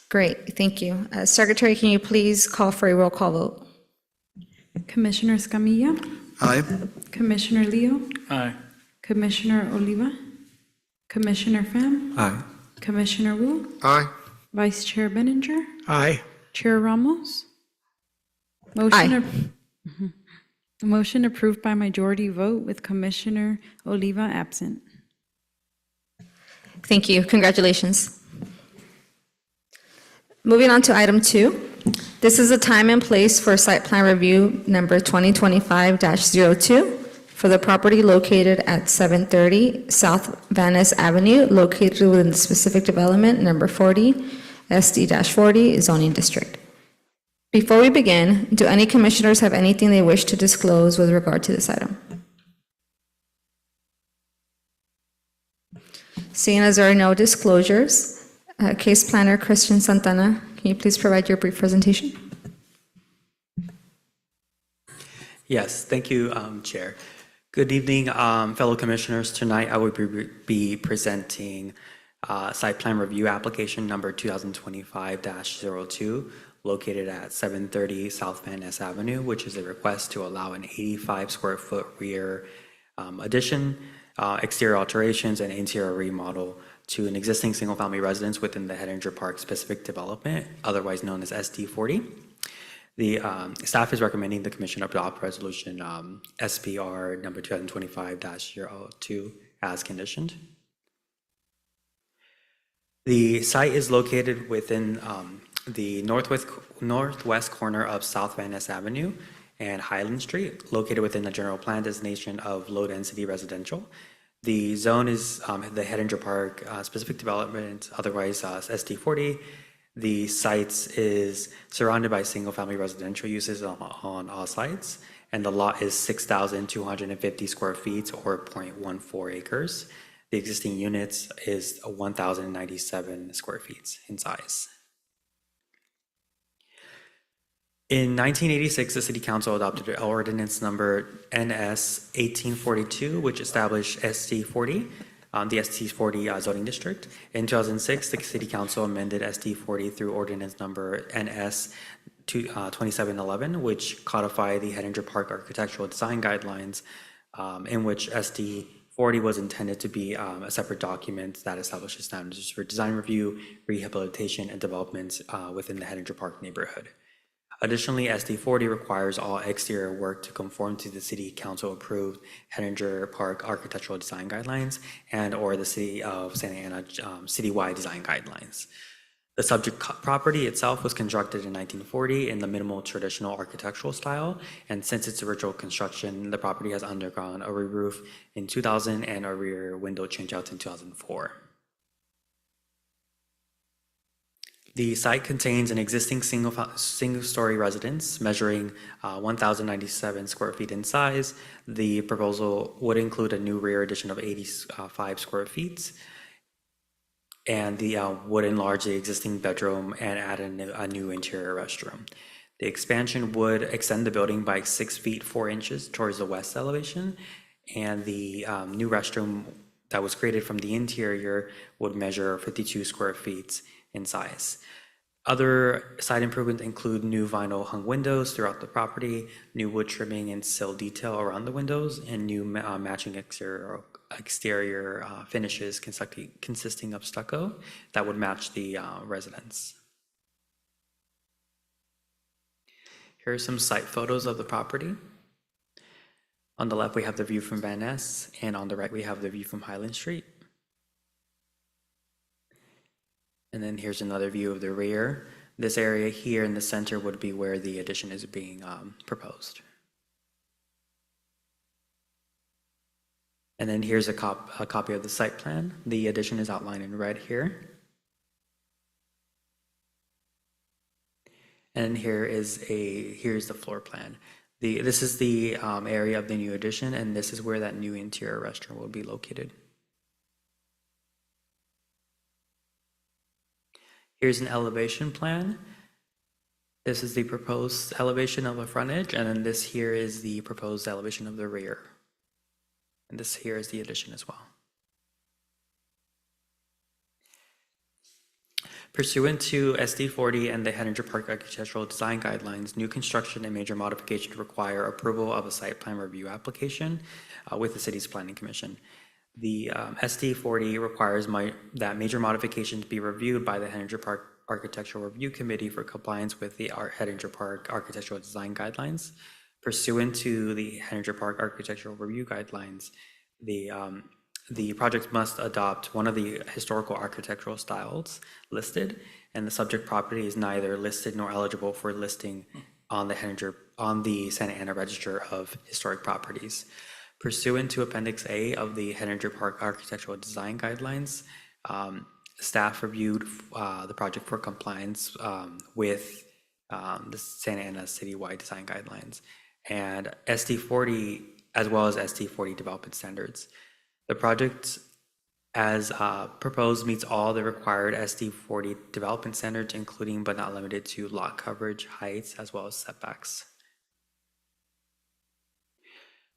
Great, thank you. Secretary, can you please call for a roll call vote? Commissioner Escamilla, Aye. Commissioner Leo, Aye. Commissioner Oliva, Commissioner Pham, Aye. Commissioner Wu, Aye. Vice Chair Benninger, Aye. Chair Ramos. Motion approved by majority vote with Commissioner Oliva absent. Thank you, congratulations. Moving on to item 2. This is a time and place for site plan review number 2025-02 for the property located at 730 South Van Ness Avenue, located within the specific development number 40, SD-40 zoning district. Before we begin, do any commissioners have anything they wish to disclose with regard to this item? Seeing as there are no disclosures, Case Planner Christian Santana, can you please provide your brief presentation? Yes, thank you, Chair. Good evening, fellow commissioners. Tonight, I will be presenting site plan review application number 2025-02, located at 730 South Van Ness Avenue, which is a request to allow an 85 square foot rear addition, exterior alterations, and interior remodel to an existing single-family residence within the Hettinger Park specific development, otherwise known as SD40. The staff is recommending the commission adopt resolution SPR number 2025-02 as conditioned. The site is located within the northwest corner of South Van Ness Avenue and Highland Street, located within the general plan designation of low-density residential. The zone is the Hettinger Park specific development, otherwise SD40. The site is surrounded by single-family residential uses on all sides, and the lot is 6,250 square feet or 0.14 acres. The existing units is 1,097 square feet in size. In 1986, the City Council adopted ordinance number NS 1842, which established SD40, the SD40 zoning district. In 2006, the City Council amended SD40 through ordinance number NS 2711, which codified the Hettinger Park architectural design guidelines, in which SD40 was intended to be a separate document that establishes standards for design review, rehabilitation, and development within the Hettinger Park neighborhood. Additionally, SD40 requires all exterior work to conform to the City Council approved Hettinger Park architectural design guidelines and or the City of Santa Ana citywide design guidelines. The subject property itself was constructed in 1940 in the minimal traditional architectural style, and since its original construction, the property has undergone a re-roof in 2000 and a rear window changeout in 2004. The site contains an existing single-story residence measuring 1,097 square feet in size. The proposal would include a new rear addition of 85 square feet, and the would enlarge the existing bedroom and add a new interior restroom. The expansion would extend the building by 6 feet 4 inches towards the west elevation, and the new restroom that was created from the interior would measure 52 square feet in size. Other site improvements include new vinyl hung windows throughout the property, new wood trimming and sill detail around the windows, and new matching exterior finishes consisting of stucco that would match the residence. Here are some site photos of the property. On the left, we have the view from Van Ness, and on the right, we have the view from Highland Street. And then here's another view of the rear. This area here in the center would be where the addition is being proposed. And then here's a copy of the site plan. The addition is outlined in red here. And here's the floor plan. This is the area of the new addition, and this is where that new interior restaurant will be located. Here's an elevation plan. This is the proposed elevation of the frontage, and then this here is the proposed elevation of the rear. And this here is the addition as well. Pursuant to SD 40 and the Hettinger Park Architectural Design Guidelines, new construction and major modifications require approval of a site plan review application with the city's planning commission. The SD 40 requires that major modifications be reviewed by the Hettinger Park Architectural Review Committee for compliance with the Hettinger Park Architectural Design Guidelines. Pursuant to the Hettinger Park Architectural Review Guidelines, the project must adopt one of the historical architectural styles listed, and the subject property is neither listed nor eligible for listing on the Santa Ana Register of Historic Properties. Pursuant to Appendix A of the Hettinger Park Architectural Design Guidelines, staff reviewed the project for compliance with the Santa Ana citywide design guidelines and SD 40, as well as SD 40 development standards. The project, as proposed, meets all the required SD 40 development standards, including but not limited to lot coverage, heights, as well as setbacks.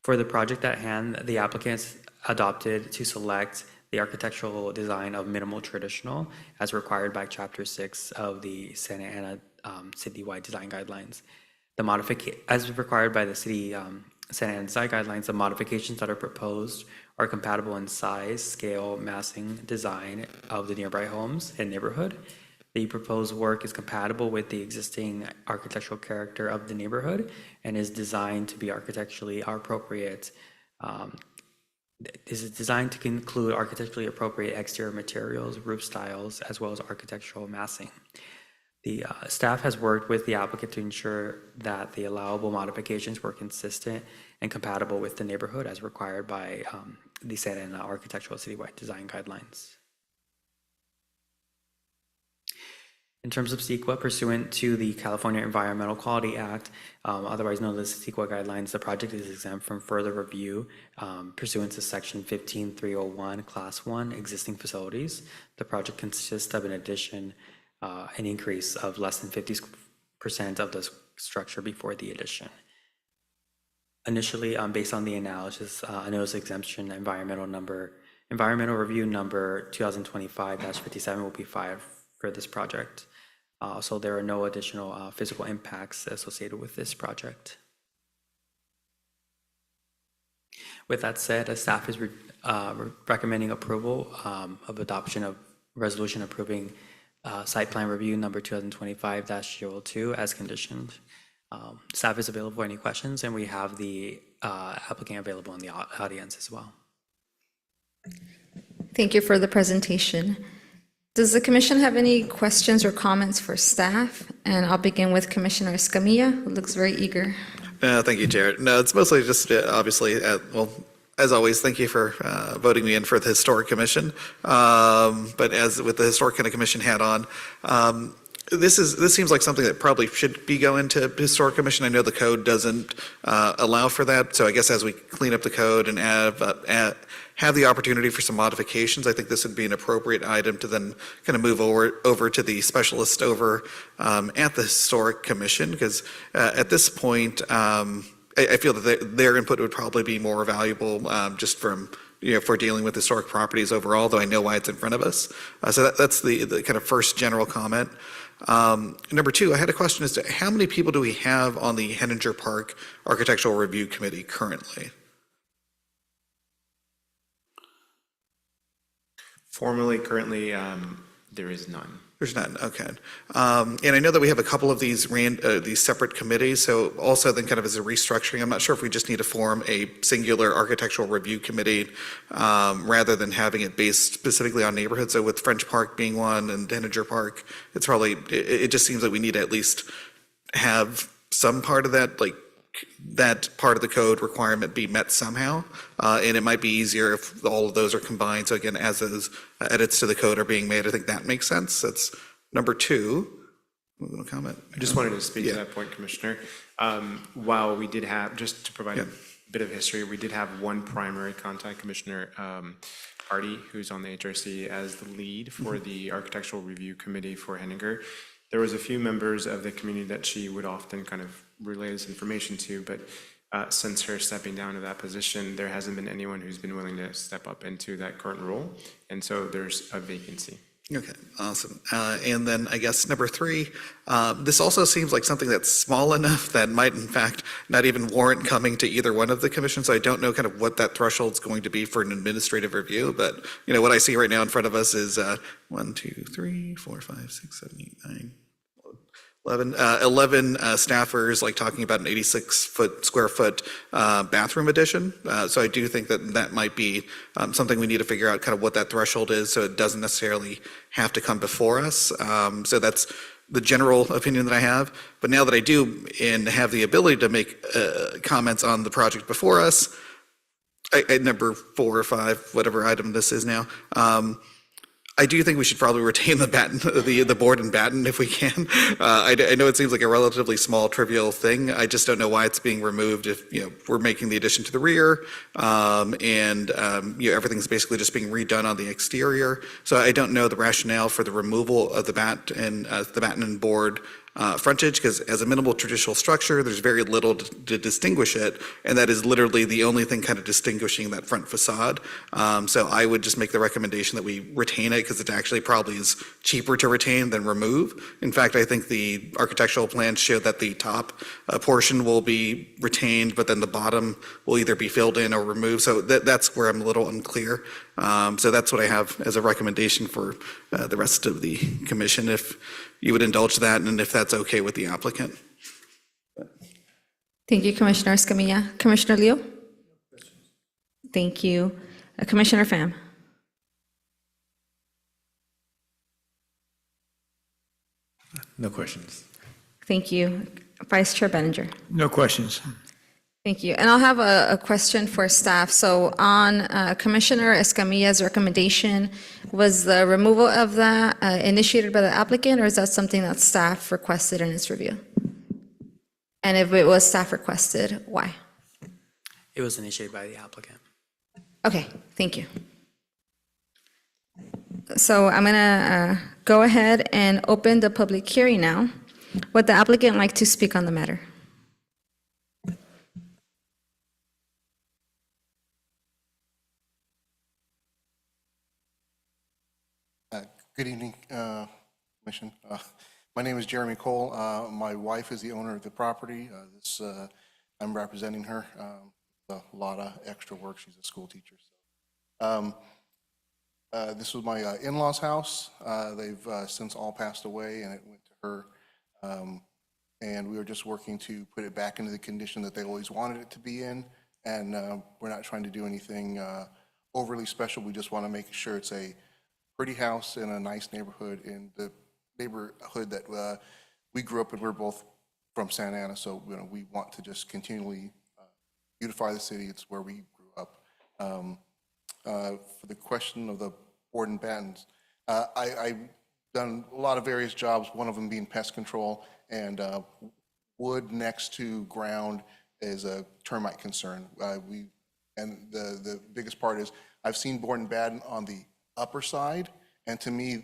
For the project at hand, the applicants adopted to select the architectural design of minimal traditional as required by Chapter 6 of the Santa Ana citywide design guidelines. As required by the city Santa Ana design guidelines, the modifications that are proposed are compatible in size, scale, massing, design of the nearby homes and neighborhood. The proposed work is compatible with the existing architectural character of the neighborhood and is designed to be architecturally appropriate. Is designed to include architecturally appropriate exterior materials, roof styles, as well as architectural massing. The staff has worked with the applicant to ensure that the allowable modifications were consistent and compatible with the neighborhood as required by the Santa Ana Architectural Citywide Design Guidelines. In terms of CEQA, pursuant to the California Environmental Quality Act, otherwise known as CEQA guidelines, the project is exempt from further review pursuant to Section 15301, Class 1, existing facilities. The project consists of an addition, an increase of less than 50% of the structure before the addition. Initially, based on the analysis, a notice of exemption environmental review number 2025-57 will be filed for this project. So there are no additional physical impacts associated with this project. With that said, staff is recommending approval of adoption of resolution approving site plan review number 2025-02 as conditioned. Staff is available for any questions, and we have the applicant available in the audience as well. Thank you for the presentation. Does the commission have any questions or comments for staff? And I'll begin with Commissioner Escamilla, who looks very eager. Thank you, Jared. No, it's mostly just obviously, well, as always, thank you for voting me in for the Historic Commission. But as with the Historic Commission hat on, this seems like something that probably should be going to Historic Commission. I know the code doesn't allow for that, so I guess as we clean up the code and have the opportunity for some modifications, I think this would be an appropriate item to then kind of move over to the specialist over at the Historic Commission, because at this point, I feel that their input would probably be more valuable just from, for dealing with historic properties overall, though I know why it's in front of us. So that's the kind of first general comment. Number two, I had a question as to how many people do we have on the Hettinger Park Architectural Review Committee currently? Formally, currently, there is none. There's none, okay. And I know that we have a couple of these separate committees, so also then kind of as a restructuring, I'm not sure if we just need to form a singular architectural review committee rather than having it based specifically on neighborhoods. So with French Park being one and Hettinger Park, it's probably, it just seems like we need to at least have some part of that, like that part of the code requirement be met somehow. And it might be easier if all of those are combined. So again, as those edits to the code are being made, I think that makes sense. That's number two. No comment? I just wanted to speak to Yeah. that point, Commissioner. While we did have, just to provide a bit of history, we did have one primary contact, Commissioner Hardy, who's on the HRC as the lead for the Architectural Review Committee for Henninger. There was a few members of the community that she would often kind of relay this information to, but since her stepping down to that position, there hasn't been anyone who's been willing to step up into that current role, and so there's a vacancy. Okay, awesome. And then I guess number 3, this also seems like something that's small enough that might in fact not even warrant coming to either one of the commissions. I don't know kind of what that threshold's going to be for an administrative review, but you know, what I see right now in front of us is 1, 2, 3, 4, 5, 6, 7, 8, 9, 11 staffers like talking about an 86 square foot bathroom addition. So I do think that that might be something we need to figure out kind of what that threshold is, so it doesn't necessarily have to come before us. So that's the general opinion that I have. But now that I do and have the ability to make comments on the project before us, number 4 or 5, whatever item this is now, I do think we should probably retain the board and batten if we can. I know it seems like a relatively small, trivial thing. I just don't know why it's being removed if, you know, we're making the addition to the rear, and you know, everything's basically just being redone on the exterior. So I don't know the rationale for the removal of the batten and board frontage, because as a minimal traditional structure, there's very little to distinguish it, and that is literally the only thing kind of distinguishing that front facade. So I would just make the recommendation that we retain it, because it actually probably is cheaper to retain than remove. In fact, I think the architectural plans show that the top portion will be retained, but then the bottom will either be filled in or removed. So that's where I'm a little unclear. So that's what I have as a recommendation for the rest of the commission, if you would indulge that, and if that's okay with the applicant. Thank you, Commissioner Escamilla. Commissioner Leo? Thank you. Commissioner Pham? No questions. Thank you. Vice Chair Benninger? No questions. Thank you. And I'll have a question for staff. So on Commissioner Escamilla's recommendation, was the removal of that initiated by the applicant, or is that something that staff requested in its review? And if it was staff requested, why? It was initiated by the applicant. Okay, thank you. So I'm gonna go ahead and open the public hearing now. Would the applicant like to speak on the matter? Good evening, Commission. My name is Jeremy Cole. My wife is the owner of the property. I'm representing her. A lot of extra work. She's a school teacher. This was my in-laws' house. They've since all passed away, and it went to her. And we were just working to put it back into the condition that they always wanted it to be in. And we're not trying to do anything overly special. We just want to make sure it's a pretty house in a nice neighborhood, in the neighborhood that we grew up in. We're both from Santa Ana, so we want to just continually beautify the city. It's where we grew up. For the question of the board and battens, I've done a lot of various jobs, one of them being pest control, and wood next to ground is a termite concern. And the biggest part is I've seen board and batten on the upper side, and to me,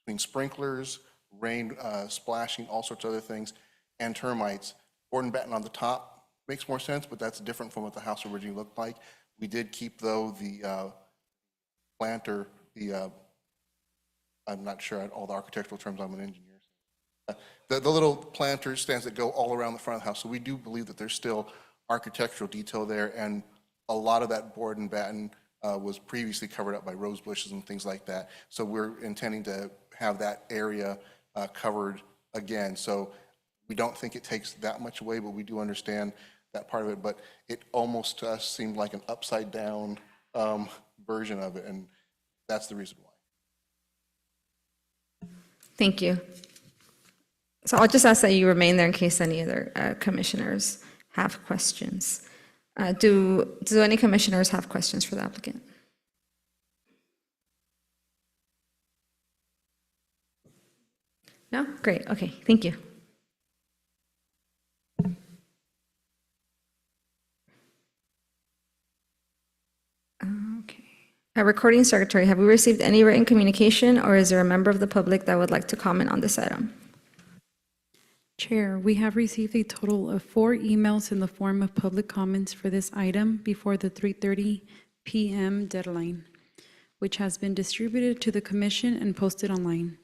between sprinklers, rain splashing, all sorts of other things, and termites, board and batten on the top makes more sense, but that's different from what the house originally looked like. We did keep, though, the planter, I'm not sure all the architectural terms, I'm an engineer. The little planter stands that go all around the front of the house, so we do believe that there's still architectural detail there, and a lot of that board and batten was previously covered up by rose bushes and things like that. So we're intending to have that area covered again. So we don't think it takes that much away, but we do understand that part of it. But it almost to us seemed like an upside down version of it, and that's the reason why. Thank you. So I'll just ask that you remain there in case any other commissioners have questions. Do any commissioners have questions for the applicant? No? Great, okay, thank you. Okay. Recording Secretary, have we received any written communication, or is there a member of the public that would like to comment on this item? Chair, we have received a total of 4 emails in the form of public comments for this item before the 3:30 p.m. deadline, which has been distributed to the commission and posted online.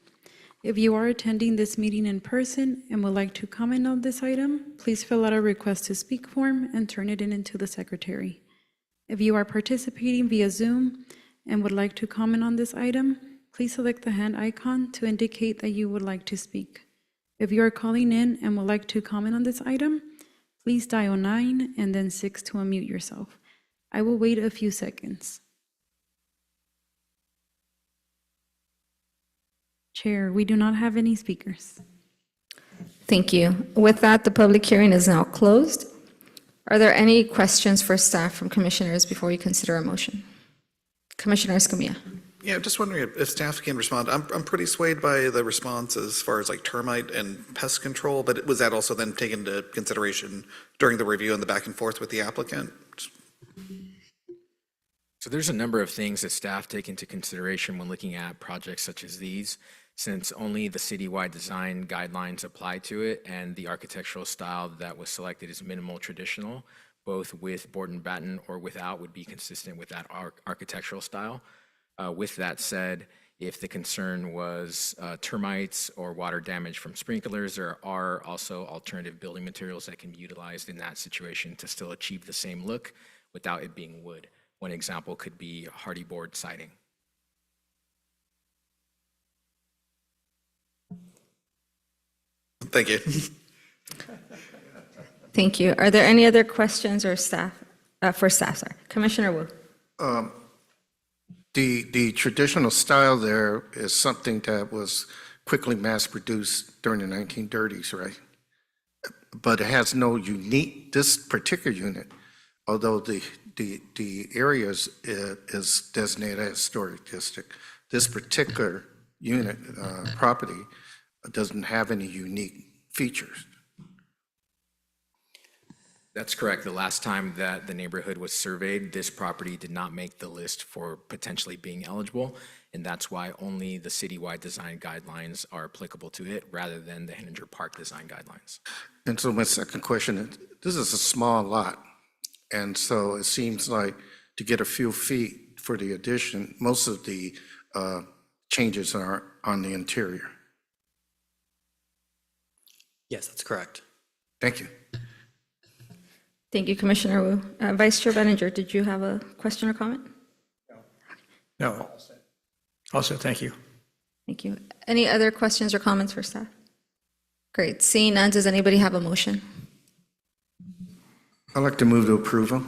If you are attending this meeting in person and would like to comment on this item, please fill out a request to speak form and turn it into the secretary. If you are participating via Zoom and would like to comment on this item, please select the hand icon to indicate that you would like to speak. If you are calling in and would like to comment on this item, please dial 9 and then 6 to unmute yourself. I will wait a few seconds. Chair, we do not have any speakers. Thank you. With that, the public hearing is now closed. Are there any questions for staff from commissioners before we consider a motion? Commissioner Escamilla. Yeah, just wondering if staff can respond. I'm pretty swayed by the response as far as like termite and pest control, but was that also then taken into consideration during the review and the back and forth with the applicant? So there's a number of things that staff take into consideration when looking at projects such as these, since only the citywide design guidelines apply to it, and the architectural style that was selected is minimal traditional, both with board and batten or without would be consistent with that architectural style. With that said, if the concern was termites or water damage from sprinklers, there are also alternative building materials that can be utilized in that situation to still achieve the same look without it being wood. One example could be hardy board siding. Thank you. Thank you. Are there any other questions or staff, for staff, sorry. Commissioner Wu. The traditional style there is something that was quickly mass-produced during the 1930s, right? But it has no unique, this particular unit, although the area is designated as historic district, this particular unit, property, doesn't have any unique features. That's correct. The last time that the neighborhood was surveyed, this property did not make the list for potentially being eligible, and that's why only the citywide design guidelines are applicable to it rather than the Henninger Park design guidelines. And so my second question is, this is a small lot, and so it seems like to get a few feet for the addition, most of the changes are on the interior. Yes, that's correct. Thank you. Thank you, Commissioner Wu. Vice Chair Benninger, did you have a question or comment? No. Also, thank you. Thank you. Any other questions or comments for staff? Great. Seeing none, does anybody have a motion? I'd like to move to approval.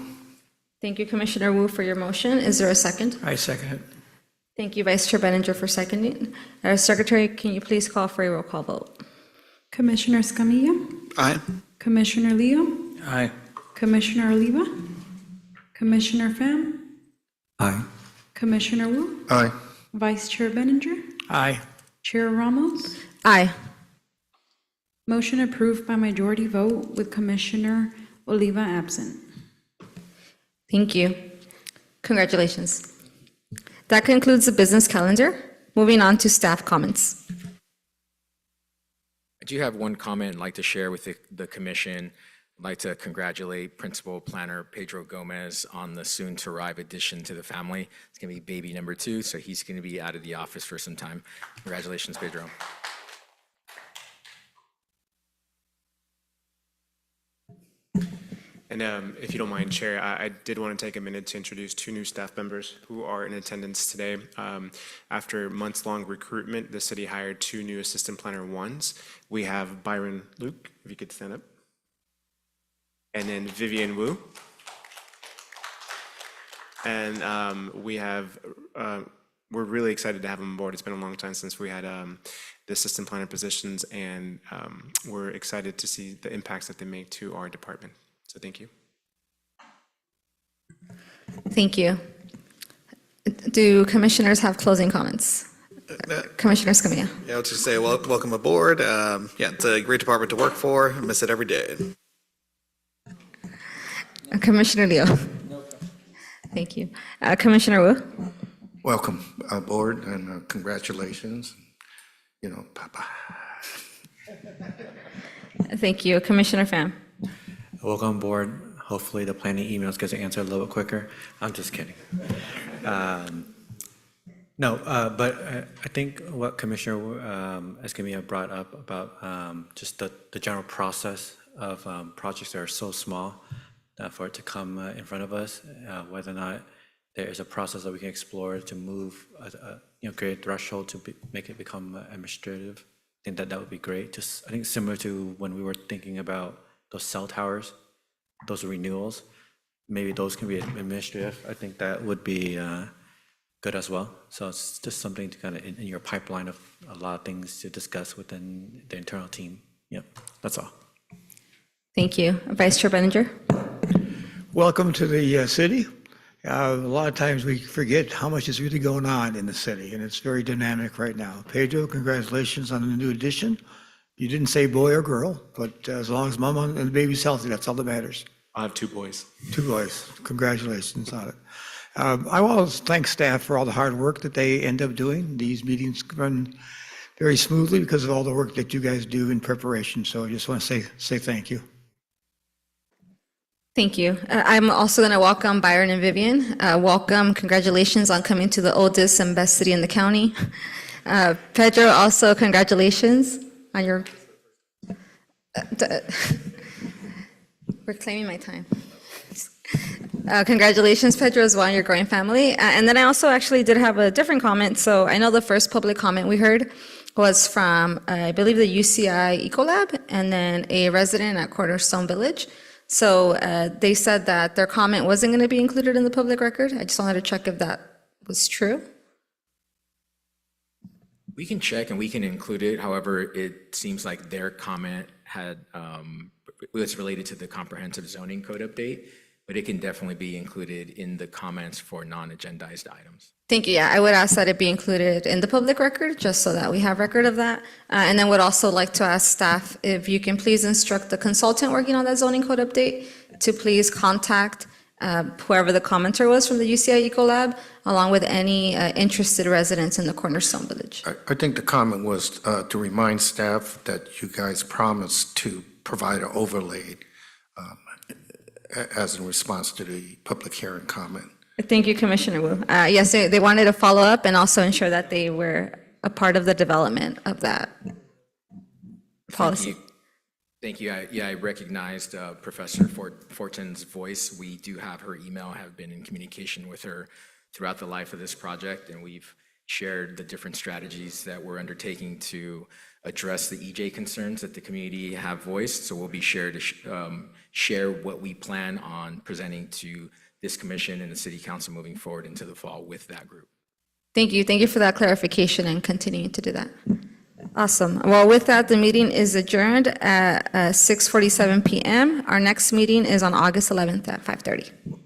Thank you, Commissioner Wu, for your motion. Is there a second? I second it. Thank you, Vice Chair Benninger, for seconding. Secretary, can you please call for a roll call vote? Commissioner Escamilla, Aye. Commissioner Leo, Aye. Commissioner Oliva, Commissioner Pham, Aye. Commissioner Wu, Aye. Vice Chair Benninger, Aye. Chair Ramos. Aye. Motion approved by majority vote with Commissioner Oliva absent. Thank you. Congratulations. That concludes the business calendar. Moving on to staff comments. I do have one comment I'd like to share with the commission. I'd like to congratulate Principal Planner Pedro Gomez on the soon-to-arrive addition to the family. It's going to be baby number 2, so he's going to be out of the office for some time. Congratulations, Pedro. And if you don't mind, Chair, I did want to take a minute to introduce 2 new staff members who are in attendance today. After months-long recruitment, the city hired 2 new Assistant Planner 1s. We have Byron Luke, if you could stand up, and then Vivian Wu. And we're really excited to have them on board. It's been a long time since we had the Assistant Planner positions, and we're excited to see the impacts that they make to our department. So thank you. Thank you. Do commissioners have closing comments? Commissioner Escamilla. Yeah, I'll just say, well, welcome aboard. Yeah, it's a great department to work for. I miss it every day. Commissioner Leo. Thank you. Commissioner Wu. Welcome aboard and congratulations. You know, Papa. Thank you. Commissioner Pham. Welcome on board. Hopefully the planning emails get answered a little bit quicker. I'm just kidding. No, but I think what Commissioner Escamilla brought up about just the general process of projects that are so small for it to come in front of us, whether or not there is a process that we can explore to move, create a threshold to make it become administrative. I think that would be great. Just I think similar to when we were thinking about those cell towers, those renewals, maybe those can be administrative. I think that would be good as well. So it's just something to kind of in your pipeline of a lot of things to discuss within the internal team. Yep, that's all. Thank you. Vice Chair Benninger. Welcome to the city. A lot of times we forget how much is really going on in the city, and it's very dynamic right now. Pedro, congratulations on the new addition. You didn't say boy or girl, but as long as mama and the baby's healthy, that's all that matters. I have 2 boys. 2 boys. Congratulations on it. I want to thank staff for all the hard work that they end up doing. These meetings run very smoothly because of all the work that you guys do in preparation. So I just want to say thank you. Thank you. I'm also going to welcome Byron and Vivian. Welcome. Congratulations on coming to the oldest and best city in the county. Pedro, also congratulations on your... reclaiming my time. Congratulations, Pedro, as well, on your growing family. And then I also actually did have a different comment. So I know the first public comment we heard was from, I believe, the UCI Ecolab, and then a resident at Cornerstone Village. So they said that their comment wasn't going to be included in the public record. I just wanted to check if that was true. We can check and we can include it. However, it seems like their comment was related to the comprehensive zoning code update, but it can definitely be included in the comments for non-agendized items. Thank you. Yeah, I would ask that it be included in the public record, just so that we have record of that. And then would also like to ask staff if you can please instruct the consultant working on that zoning code update to please contact whoever the commenter was from the UCI Ecolab, along with any interested residents in the Cornerstone Village. I think the comment was to remind staff that you guys promised to provide an overlay as in response to the public hearing comment. Thank you, Commissioner Wu. Yes, they wanted to follow up and also ensure that they were a part of the development of that policy. Thank you. I recognized Professor Fortin's voice. We do have her email, have been in communication with her throughout the life of this project, and we've shared the different strategies that we're undertaking to address the EJ concerns that the community have voiced. So we'll be share what we plan on presenting to this commission and the city council moving forward into the fall with that group. Thank you. Thank you for that clarification and continuing to do that. Awesome. Well, with that, the meeting is adjourned at 6:47 p.m. Our next meeting is on August 11th at 5:30.